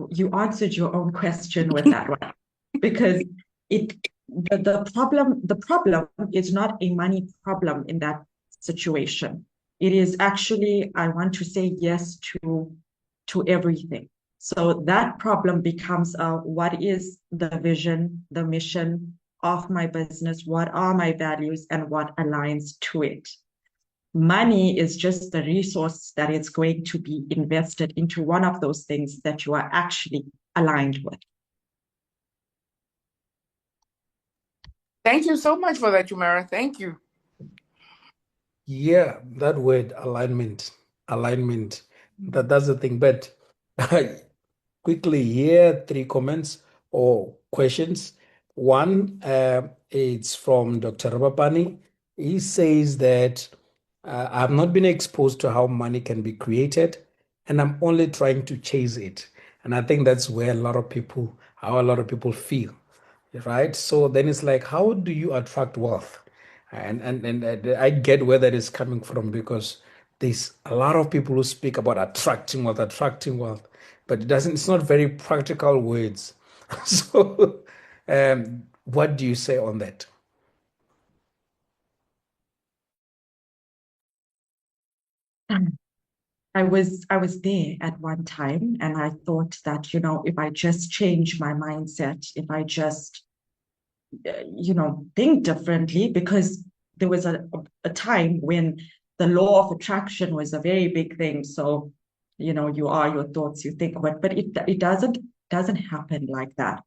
you answered your own question with that one, because the problem is not a money problem in that situation. It is actually, I want to say yes to everything. So that problem becomes what is the vision, the mission of my business? What are my values and what aligns to it? Money is just the resource that is going to be invested into one of those things that you are actually aligned with. Thank you so much for that, Humairaa. Thank you. Yeah, that word alignment, that's the thing. But quickly here, 3 comments or questions. One, it's from Dr. Rabapani. He says that I've not been exposed to how money can be created, and I'm only trying to chase it. And I think that's where how a lot of people feel, right? So then it's like, how do you attract wealth? And I get where that is coming from, because there's a lot of people who speak about attracting wealth, but it's not very practical words. So, what do you say on that? I was there at one time, and I thought that, if I just change my mindset, if I just think differently, because there was a time when the law of attraction was a very big thing. So, you are your thoughts, you think, but it doesn't happen like that.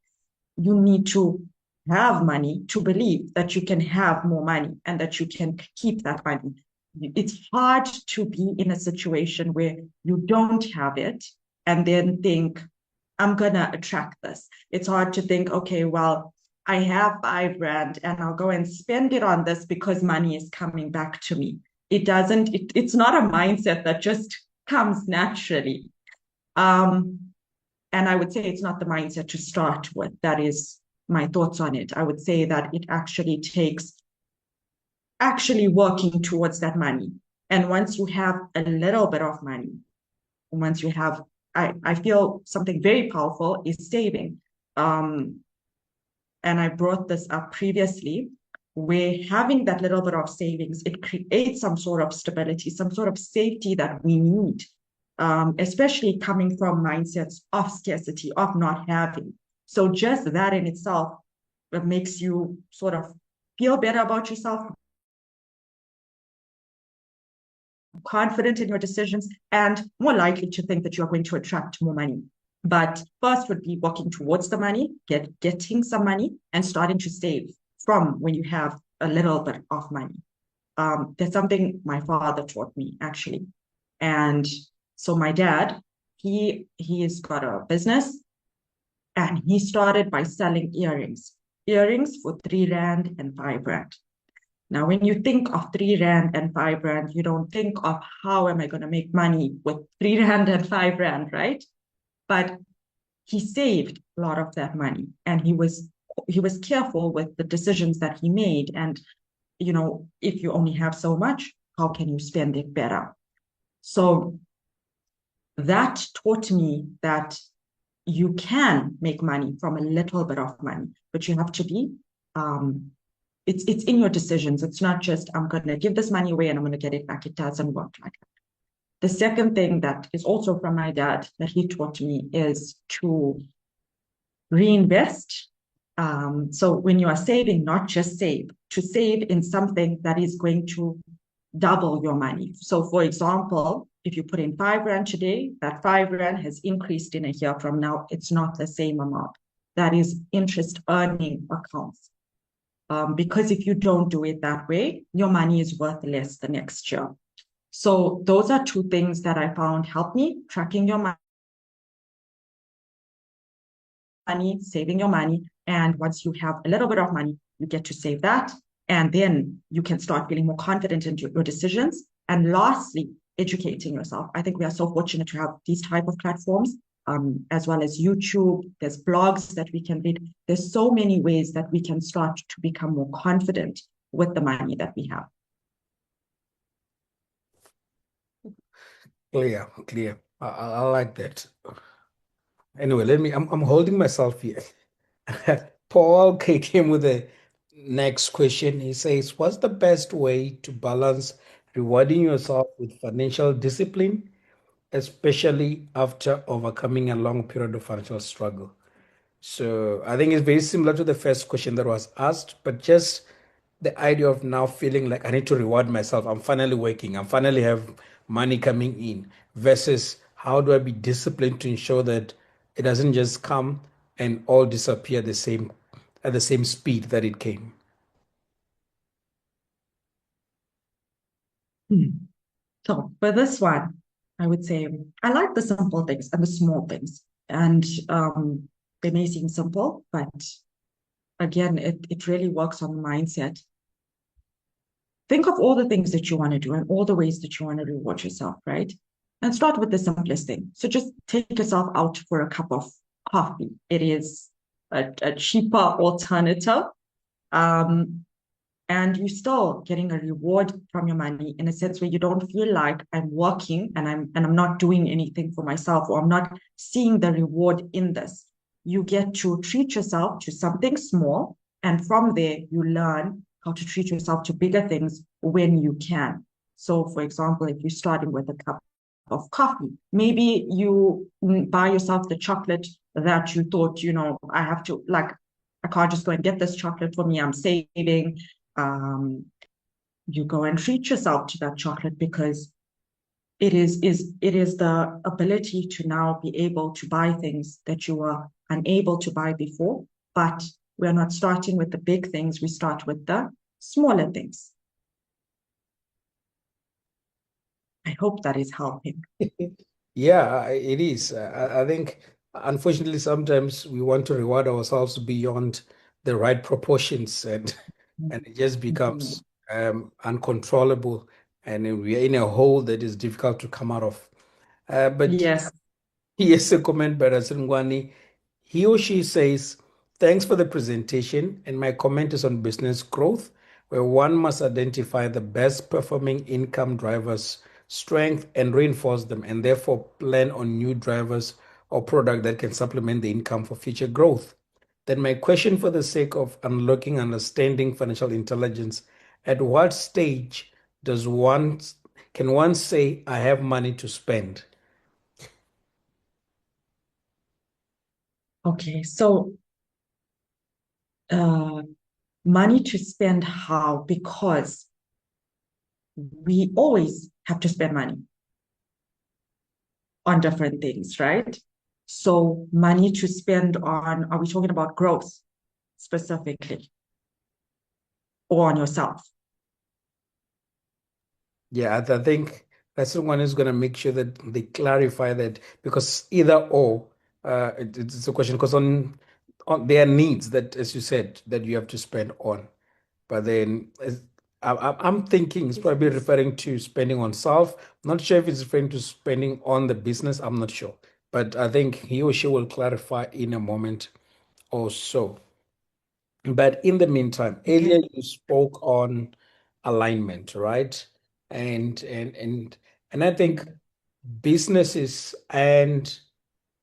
You need to have money to believe that you can have more money and that you can keep that money. It's hard to be in a situation where you don't have it and then think, I'm gonna attract this. It's hard to think, okay, well, I have R5 and I'll go and spend it on this because money is coming back to me. It's not a mindset that just comes naturally. And I would say it's not the mindset to start with. That is my thoughts on it. I would say that it actually takes actually working towards that money. And once you have a little bit of money, once you have, I feel something very powerful is saving. And I brought this up previously, where having that little bit of savings, it creates some sort of stability, some sort of safety that we need, especially coming from mindsets of scarcity, of not having. So just that in itself, it makes you sort of feel better about yourself, confident in your decisions, and more likely to think that you're going to attract more money. But first would be working towards the money, getting some money, and starting to save from when you have a little bit of money. There's something my father taught me, actually. And so my dad, he's got a business, and he started by selling earrings for 3 Rand and 5 Rand. Now, when you think of 3 Rand and 5 Rand, you don't think of how am I going to make money with 3 Rand and 5 Rand, right? But he saved a lot of that money, and he was careful with the decisions that he made. And if you only have so much, how can you spend it better? So that taught me that you can make money from a little bit of money, but you have to be it's in your decisions. It's not just, I'm going to give this money away and I'm going to get it back. It doesn't work like that. The second thing that is also from my dad that he taught me is to reinvest. So when you are saving, not just save, to save in something that is going to double your money. So for example, if you put in 5 Rand today, that 5 Rand has increased in a year from now. It's not the same amount. That is interest earning accounts. Because if you don't do it that way, your money is worth less the next year. So those are 2 things that I found help me: tracking your money, saving your money. And once you have a little bit of money, you get to save that. And then you can start feeling more confident in your decisions. And lastly, educating yourself. I think we are so fortunate to have these type of platforms, as well as YouTube. There's blogs that we can read. There's so many ways that we can start to become more confident with the money that we have. Clear. I like that. Anyway, I'm holding myself here. Paul came with the next question. He says, what's the best way to balance rewarding yourself with financial discipline, especially after overcoming a long period of financial struggle? So I think it's very similar to the first question that was asked, but just the idea of now feeling like I need to reward myself. I'm finally working. I'm finally have money coming in versus how do I be disciplined to ensure that it doesn't just come and all disappear at the same speed that it came. So for this one, I would say I like the simple things and the small things. And they may seem simple, but again, it really works on the mindset. Think of all the things that you want to do and all the ways that you want to reward yourself, right? And start with the simplest thing. So just take yourself out for a cup of coffee. It is a cheaper alternative. And you're still getting a reward from your money in a sense where you don't feel like I'm working and I'm not doing anything for myself, or I'm not seeing the reward in this. You get to treat yourself to something small, and from there you learn how to treat yourself to bigger things when you can. So for example, if you're starting with a cup of coffee, maybe you buy yourself the chocolate that you thought, I have to, like, I can't just go and get this chocolate for me, I'm saving. You go and treat yourself to that chocolate because it is the ability to now be able to buy things that you were unable to buy before. But we're not starting with the big things, we start with the smaller things. I hope that is helping. Yeah, it is. I think, unfortunately, sometimes we want to reward ourselves beyond the right proportions, and it just becomes uncontrollable, and we are in a hole that is difficult to come out of. But Yes. here's a comment by Rasingwani. He or she says, thanks for the presentation, and my comment is on business growth, where one must identify the best performing income drivers, strength, and reinforce them, and therefore plan on new drivers or product that can supplement the income for future growth. Then my question, for the sake of unlocking understanding financial intelligence, at what stage can one say I have money to spend? Okay, so money to spend how? Because we always have to spend money on different things, right? So money to spend on, are we talking about growth specifically, or on yourself? Yeah, I think that's the one is going to make sure that they clarify that, because either or, it's a question, because on their needs that, as you said, that you have to spend on. But then I'm thinking it's probably referring to spending on self. Not sure if it's referring to spending on the business. I'm not sure. but I think he or she will clarify in a moment or so. But in the meantime, earlier you spoke on alignment, right? And I think businesses and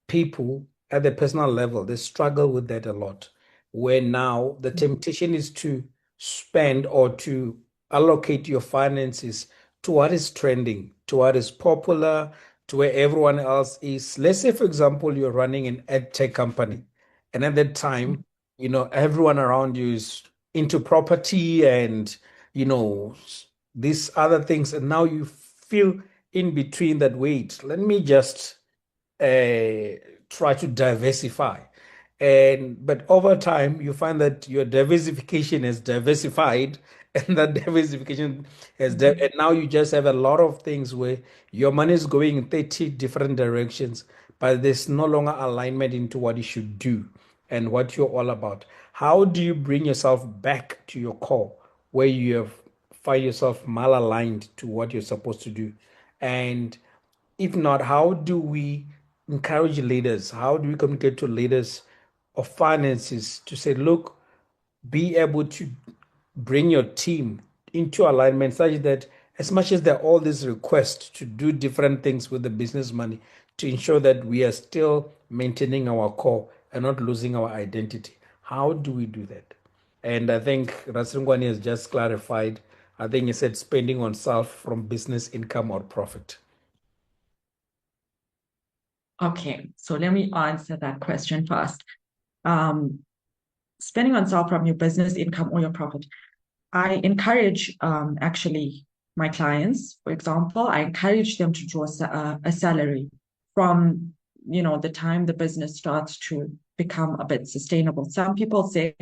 people at the personal level, they struggle with that a lot, where now the temptation is to spend or to allocate your finances to what is trending, to what is popular, to where everyone else is. Let's say, for example, you're running an ed tech company, and at that time, everyone around you is into property and, these other things. And now you feel in between that, wait, let me just uh, try to diversify. But over time, you find that your diversification is diversified, and that diversification and now you just have a lot of things where your money is going in 30 different directions, but there's no longer alignment into what you should do and what you're all about. How do you bring yourself back to your core where you have find yourself malaligned to what you're supposed to do? And if not, how do we encourage leaders? How do we communicate to leaders of finances to say, look, be able to bring your team into alignment such that as much as there are all these requests to do different things with the business money, to ensure that we are still maintaining our core and not losing our identity? How do we do that? And I think Rasingwani has just clarified. I think he said spending on self from business income or profit. Okay, so let me answer that question first. Spending on self from your business income or your profit. I encourage actually my clients, for example, I encourage them to draw a salary from the time the business starts to become a bit sustainable. Some people say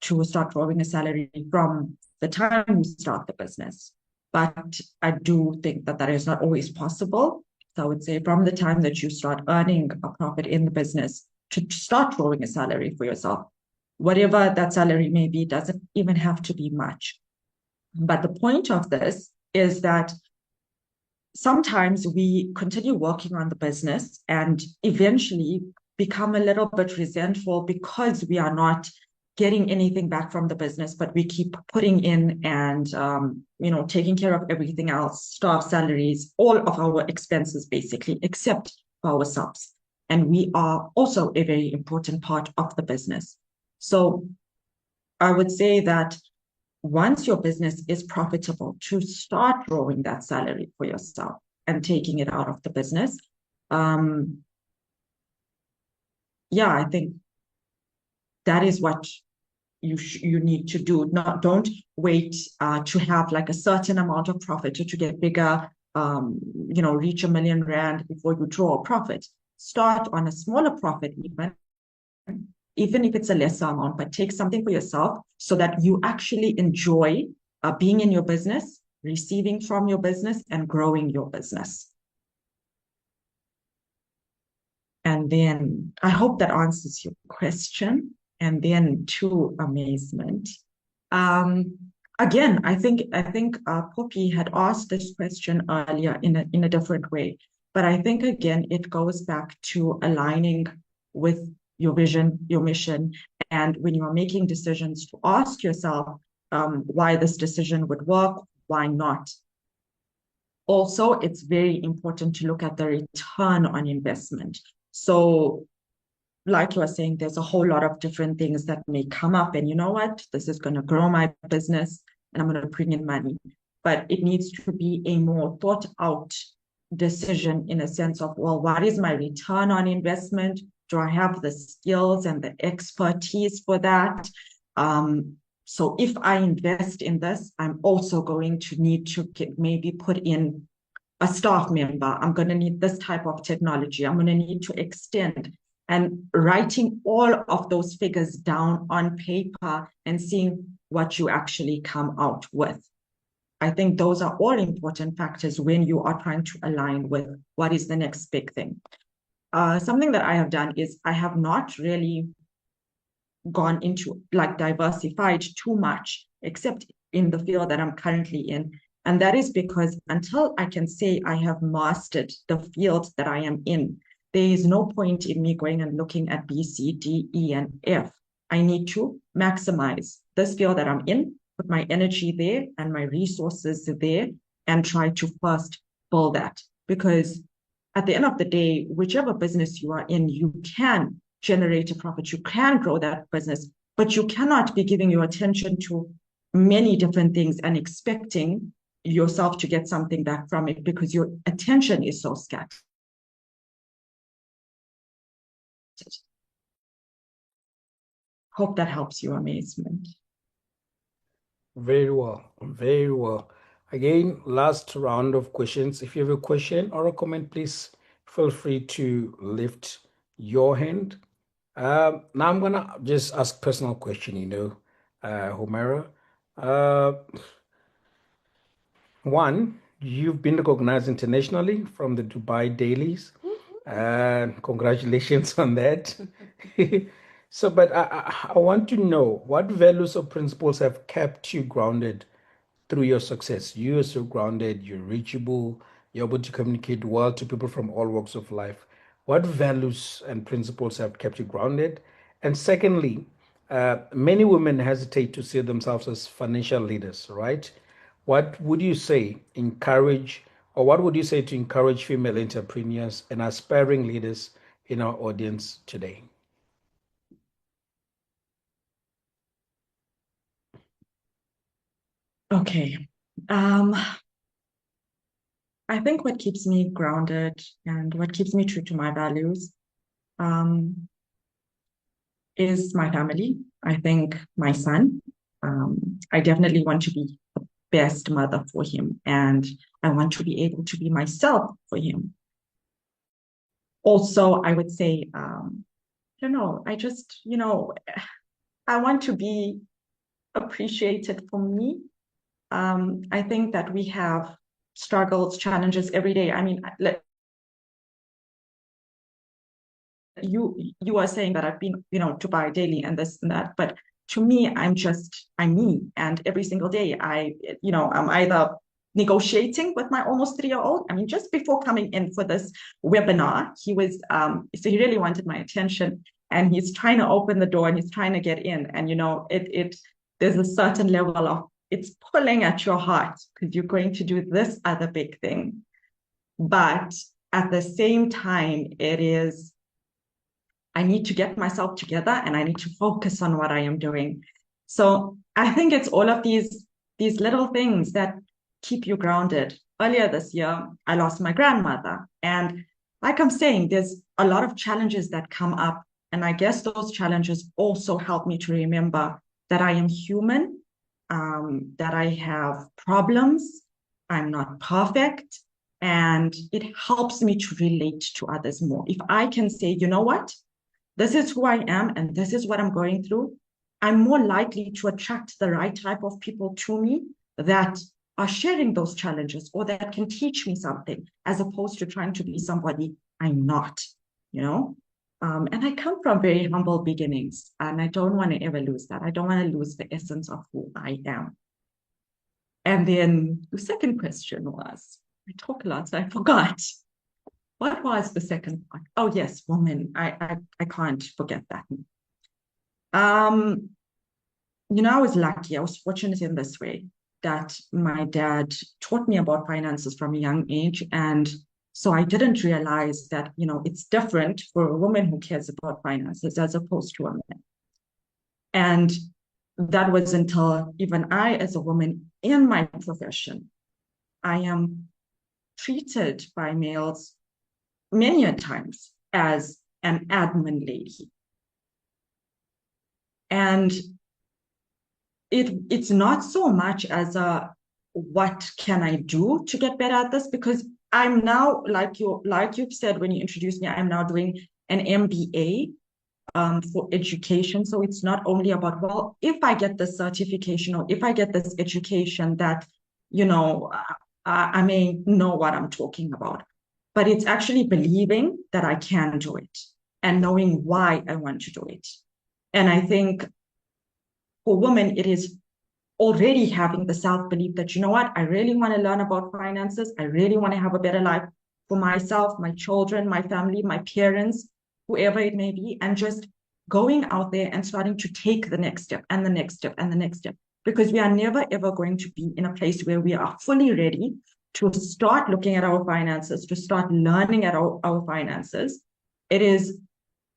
to start drawing a salary from the time you start the business, but I do think that is not always possible. So I would say from the time that you start earning a profit in the business to start drawing a salary for yourself. Whatever that salary may be, doesn't even have to be much. But the point of this is that sometimes we continue working on the business and eventually become a little bit resentful because we are not getting anything back from the business, but we keep putting in and taking care of everything else, staff salaries, all of our expenses basically, except for ourselves. And we are also a very important part of the business. So I would say that once your business is profitable, to start drawing that salary for yourself and taking it out of the business. I think that is what you need to do. Don't wait to have like a certain amount of profit to get bigger, reach R1 million before you draw a profit. Start on a smaller profit even if it's a lesser amount, but take something for yourself so that you actually enjoy being in your business, receiving from your business, and growing your business. And then I hope that answers your question. And then to amazement. Again, I think Poppy had asked this question earlier in a different way, but I think again it goes back to aligning with your vision, your mission, and when you're making decisions, to ask yourself why this decision would work, why not. Also, it's very important to look at the return on investment. So like you were saying, there's a whole lot of different things that may come up, and you know what, this is going to grow my business and I'm going to bring in money. But it needs to be a more thought out decision in a sense of, well, what is my return on investment? Do I have the skills and the expertise for that? So if I invest in this, I'm also going to need to maybe put in a staff member. I'm going to need this type of technology. I'm going to need to extend. And writing all of those figures down on paper and seeing what you actually come out with. I think those are all important factors when you are trying to align with what is the next big thing. Something that I have done is I have not really gone into like diversified too much, except in the field that I'm currently in. And that is because until I can say I have mastered the field that I am in, there is no point in me going and looking at B, C, D, E, and F. I need to maximize this field that I'm in, put my energy there and my resources there, and try to first build that. Because at the end of the day, whichever business you are in, you can generate a profit, you can grow that business, but you cannot be giving your attention to many different things and expecting yourself to get something back from it because your attention is so scattered. Hope that helps you, Amazement. Very well, very well. Again, last round of questions. If you have a question or a comment, please feel free to lift your hand. Now I'm gonna just ask personal question, Humairaa. One, you've been recognized internationally from the Dubai dailies. Congratulations on that. So, but I want to know what values or principles have kept you grounded through your success. You are so grounded, you're reachable, you're able to communicate well to people from all walks of life. What values and principles have kept you grounded? And secondly, many women hesitate to see themselves as financial leaders, right? What would you say encourage, or what would you say to encourage female entrepreneurs and aspiring leaders in our audience today? Okay. I think what keeps me grounded and what keeps me true to my values is my family. I think my son. I definitely want to be the best mother for him, and I want to be able to be myself for him. Also, I would say, I don't know, I want to be appreciated for me. I think that we have struggles, challenges every day. I mean, you are saying that I've been, to buy daily and this and that, but to me, I'm me. And every single day I'm either negotiating with my almost 3-year-old. I mean, just before coming in for this webinar, he was, so he really wanted my attention and he's trying to open the door and he's trying to get in. And, there's a certain level of, it's pulling at your heart because you're going to do this other big thing. But at the same time, I need to get myself together and I need to focus on what I am doing. So I think it's all of these little things that keep you grounded. Earlier this year, I lost my grandmother. And like I'm saying, there's a lot of challenges that come up. And I guess those challenges also help me to remember that I am human, that I have problems, I'm not perfect, and it helps me to relate to others more. If I can say, you know what, this is who I am and this is what I'm going through, I'm more likely to attract the right type of people to me that are sharing those challenges or that can teach me something, as opposed to trying to be somebody I'm not, And I come from very humble beginnings, and I don't want to ever lose that. I don't want to lose the essence of who I am. And then the second question was, I talk a lot, so I forgot. What was the second part? Oh, yes, woman. I can't forget that. I was lucky. I was fortunate in this way that my dad taught me about finances from a young age. And so I didn't realize that, it's different for a woman who cares about finances as opposed to a man. And that was until even I, as a woman in my profession, I am treated by males many a times as an admin lady. And it's not so much as what can I do to get better at this? Because I'm now, like you've said when you introduced me, I'm now doing an MBA for education. So it's not only about, well, if I get this certification or if I get this education that, I may know what I'm talking about. But it's actually believing that I can do it and knowing why I want to do it. And I think for women, it is already having the self-belief that, you know what, I really want to learn about finances. I really want to have a better life. for myself, my children, my family, my parents, whoever it may be, and just going out there and starting to take the next step and the next step and the next step. Because we are never ever going to be in a place where we are fully ready to start looking at our finances, to start learning at our finances. It is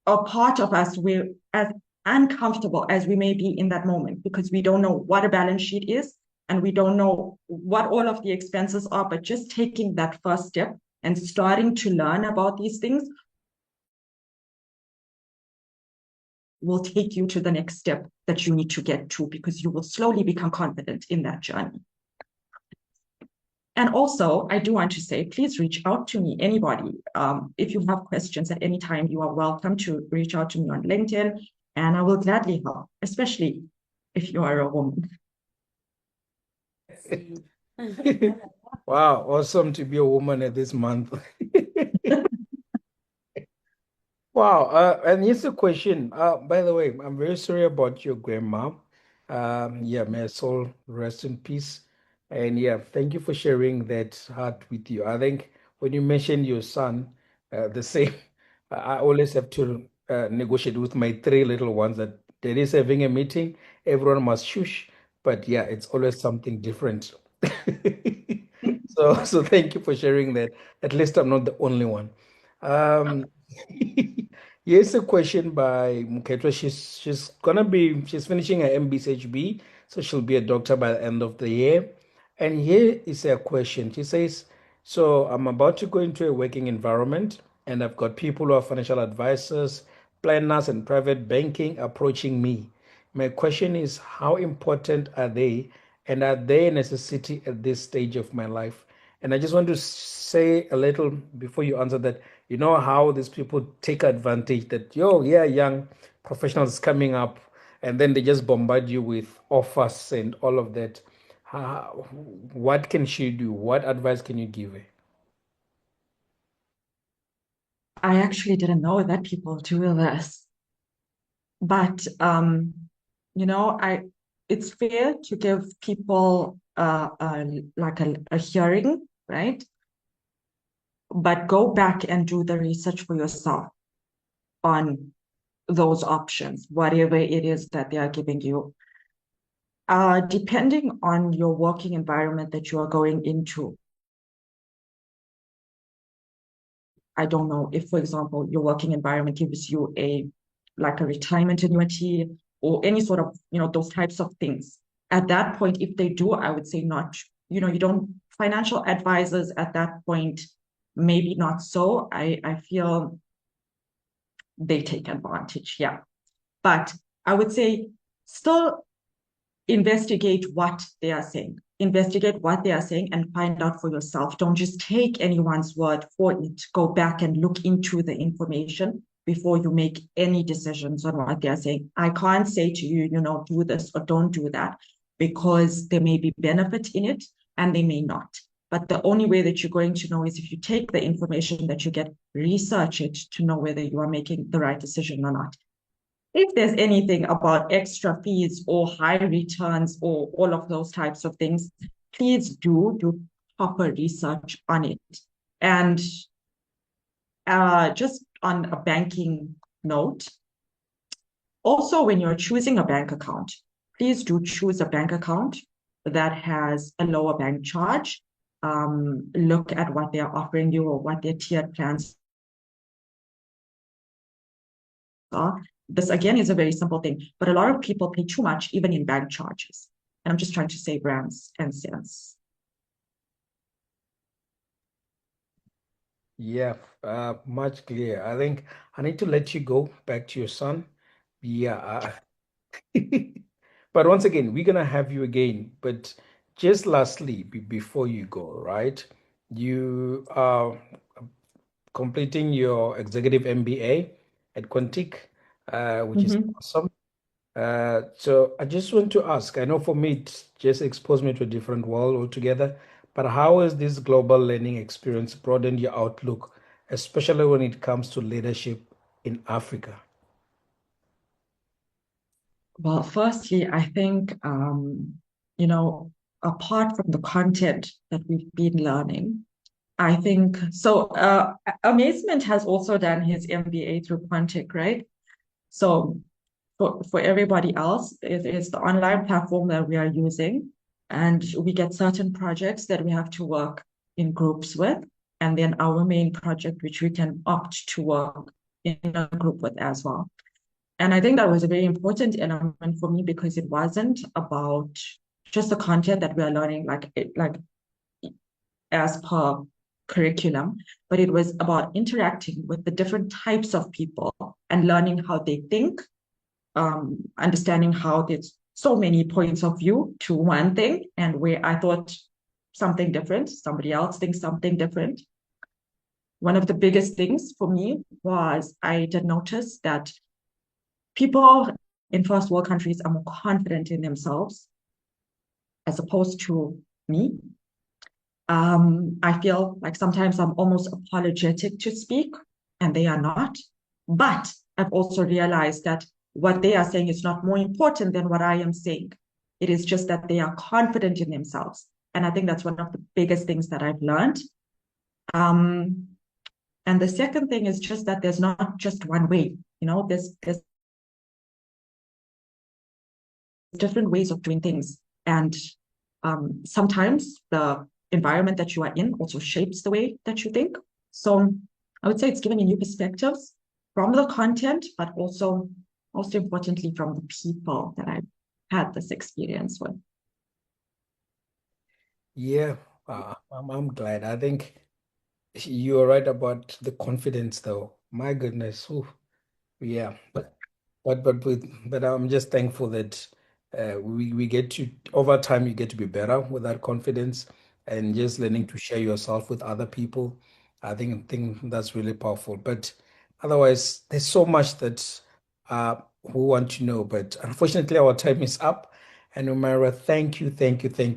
a part of us where, as uncomfortable as we may be in that moment, because we don't know what a balance sheet is and we don't know what all of the expenses are, but just taking that first step and starting to learn about these things will take you to the next step that you need to get to, because you will slowly become confident in that journey. And also, I do want to say, please reach out to me, anybody. If you have questions at any time, you are welcome to reach out to me on LinkedIn, and I will gladly help, especially if you are a woman. Wow, awesome to be a woman at this month. Wow, and here's a question. By the way, I'm very sorry about your grandma. Yeah, may her soul rest in peace. And yeah, thank you for sharing that heart with you. I think when you mentioned your son, the same, I always have to negotiate with my three little ones that there is having a meeting, everyone must shush, but yeah, it's always something different. So thank you for sharing that. At least I'm not the only one. Um, Here's a question by Muketwa. She's finishing her MBCHB, so she'll be a doctor by the end of the year. And here is her question. She says, so I'm about to go into a working environment, and I've got people who are financial advisors, planners, and private banking approaching me. My question is, how important are they, and are they a necessity at this stage of my life? And I just want to say a little before you answer that, you know how these people take advantage that, yo, yeah, young professionals coming up, and then they just bombard you with offers and all of that. What can she do? What advice can you give her? I actually didn't know that people do this, but it's fair to give people like a hearing, right? But go back and do the research for yourself on those options, whatever it is that they are giving you. Depending on your working environment that you are going into, I don't know if, for example, your working environment gives you like a retirement annuity or any sort of, those types of things. At that point, if they do, I would say not, you don't, financial advisors at that point, maybe not so. I feel they take advantage, yeah. But I would say still investigate what they are saying. Investigate what they are saying and find out for yourself. Don't just take anyone's word for it. Go back and look into the information before you make any decisions on what they are saying. I can't say to you, do this or don't do that, because there may be benefit in it and they may not. But the only way that you're going to know is if you take the information that you get, research it to know whether you are making the right decision or not. If there's anything about extra fees or high returns or all of those types of things, please do proper research on it. And just on a banking note, also when you're choosing a bank account, please do choose a bank account that has a lower bank charge. Look at what they're offering you or what their tiered plans are. This again is a very simple thing, but a lot of people pay too much even in bank charges. And I'm just trying to save rands and cents. Yeah, much clear. I think I need to let you go back to your son. Yeah. But once again, we're gonna have you again. But just lastly, before you go, right? You are completing your executive MBA at Quantic, which is awesome. So I just want to ask, I know for me, it just exposed me to a different world altogether, but how has this global learning experience broadened your outlook, especially when it comes to leadership in Africa? Well, firstly, I think, apart from the content that we've been learning, I think so. Amazement has also done his MBA through Quantic, right? So for everybody else, it is the online platform that we are using, and we get certain projects that we have to work in groups with, and then our main project, which we can opt to work in a group with as well. And I think that was a very important element for me because it wasn't about just the content that we are learning, like as per curriculum, but it was about interacting with the different types of people and learning how they think, understanding how there's so many points of view to one thing, and where I thought something different, somebody else thinks something different. One of the biggest things for me was I did notice that people in first world countries are more confident in themselves as opposed to me. I feel like sometimes I'm almost apologetic to speak, and they are not. But I've also realized that what they are saying is not more important than what I am saying. It is just that they are confident in themselves. And I think that's one of the biggest things that I've learned. And the second thing is just that there's not just one way, there's different ways of doing things. And sometimes the environment that you are in also shapes the way that you think. So I would say it's giving me new perspectives from the content, but also, most importantly, from the people that I've had this experience with. Yeah, I'm glad. I think you're right about the confidence, though. My goodness. Ooh, yeah, but I'm just thankful that we get to over time you get to be better with that confidence and just learning to share yourself with other people. I think that's really powerful. But otherwise, there's so much that we want to know. But unfortunately, our time is up. And Humairaa, thank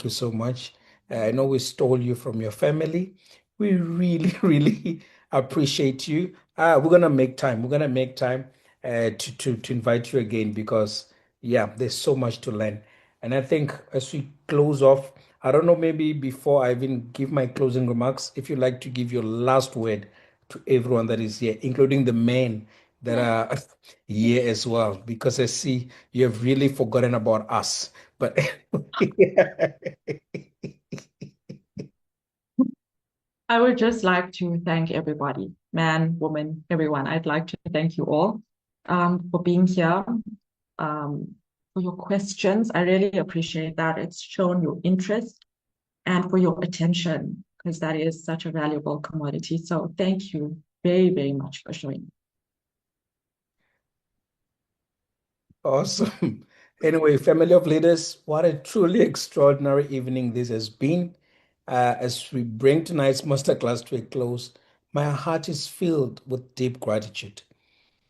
you so much. I know we stole you from your family. We really, really appreciate you. We're gonna make time. We're gonna make time to invite you again because yeah, there's so much to learn. And I think as we close off, I don't know, maybe before I even give my closing remarks, if you'd like to give your last word to everyone that is here, including the men that are here as well, because I see you have really forgotten about us. But I would just like to thank everybody, man, woman, everyone. I'd like to thank you all for being here, for your questions. I really appreciate that. It's shown your interest and for your attention, because that is such a valuable commodity. So thank you very, very much for showing. awesome. Anyway, family of leaders, what a truly extraordinary evening this has been. As we bring tonight's masterclass to a close, my heart is filled with deep gratitude.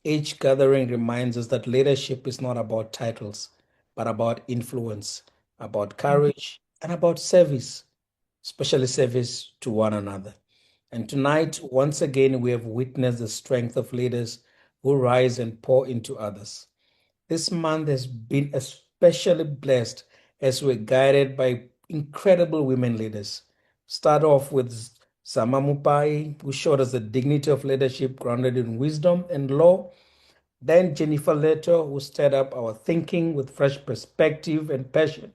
Each gathering reminds us that leadership is not about titles, but about influence, about courage, and about service, especially service to one another. And tonight, once again, we have witnessed the strength of leaders who rise and pour into others. This month has been especially blessed as we're guided by incredible women leaders. Start off with Zama Mupai, who showed us the dignity of leadership grounded in wisdom and law. Then Jennifer Leto, who stirred up our thinking with fresh perspective and passion.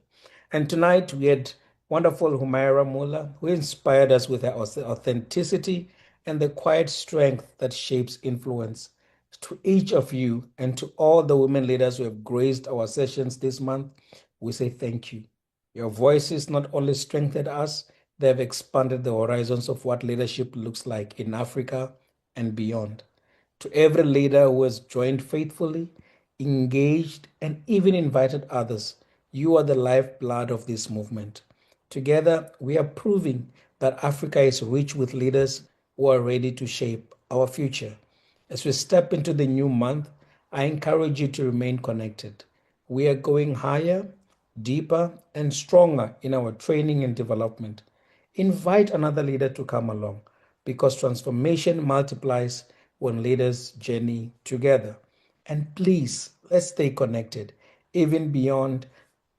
And tonight we had wonderful Humairaa Moola, who inspired us with her authenticity and the quiet strength that shapes influence. To each of you and to all the women leaders who have graced our sessions this month, we say thank you. Your voices not only strengthened us, they have expanded the horizons of what leadership looks like in Africa and beyond. To every leader who has joined faithfully, engaged, and even invited others, you are the lifeblood of this movement. Together, we are proving that Africa is rich with leaders who are ready to shape our future. As we step into the new month, I encourage you to remain connected. We are going higher, deeper, and stronger in our training and development. Invite another leader to come along because transformation multiplies when leaders journey together. And please, let's stay connected, even beyond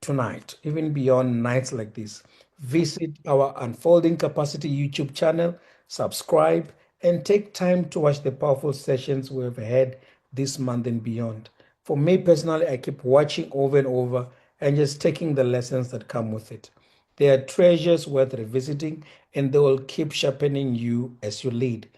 tonight, even beyond nights like this. Visit our Unfolding Capacity YouTube channel subscribe, and take time to watch the powerful sessions we have had this month and beyond. For me personally, I keep watching over and over and just taking the lessons that come with it. They are treasures worth revisiting, and they will keep sharpening you as you lead.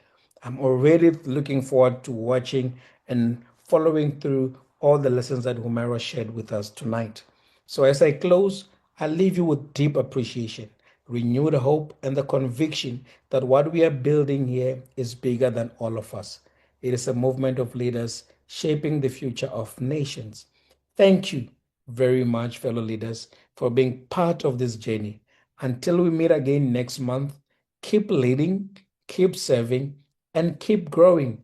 I'm already looking forward to watching and following through all the lessons that Humairaa shared with us tonight. So, as I close, I leave you with deep appreciation, renewed hope, and the conviction that what we are building here is bigger than all of us. It is a movement of leaders shaping the future of nations. Thank you very much, fellow leaders, for being part of this journey. Until we meet again next month, keep leading, keep serving, and keep growing.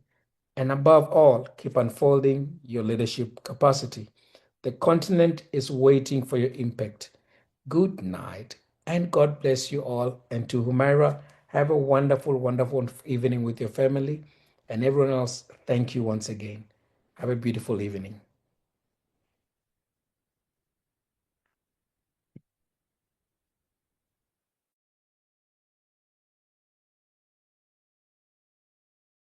And above all, keep unfolding your leadership capacity. The continent is waiting for your impact. Good night, and God bless you all. And to Humairaa, have a wonderful, wonderful evening with your family. And everyone else, thank you once again. Have a beautiful evening.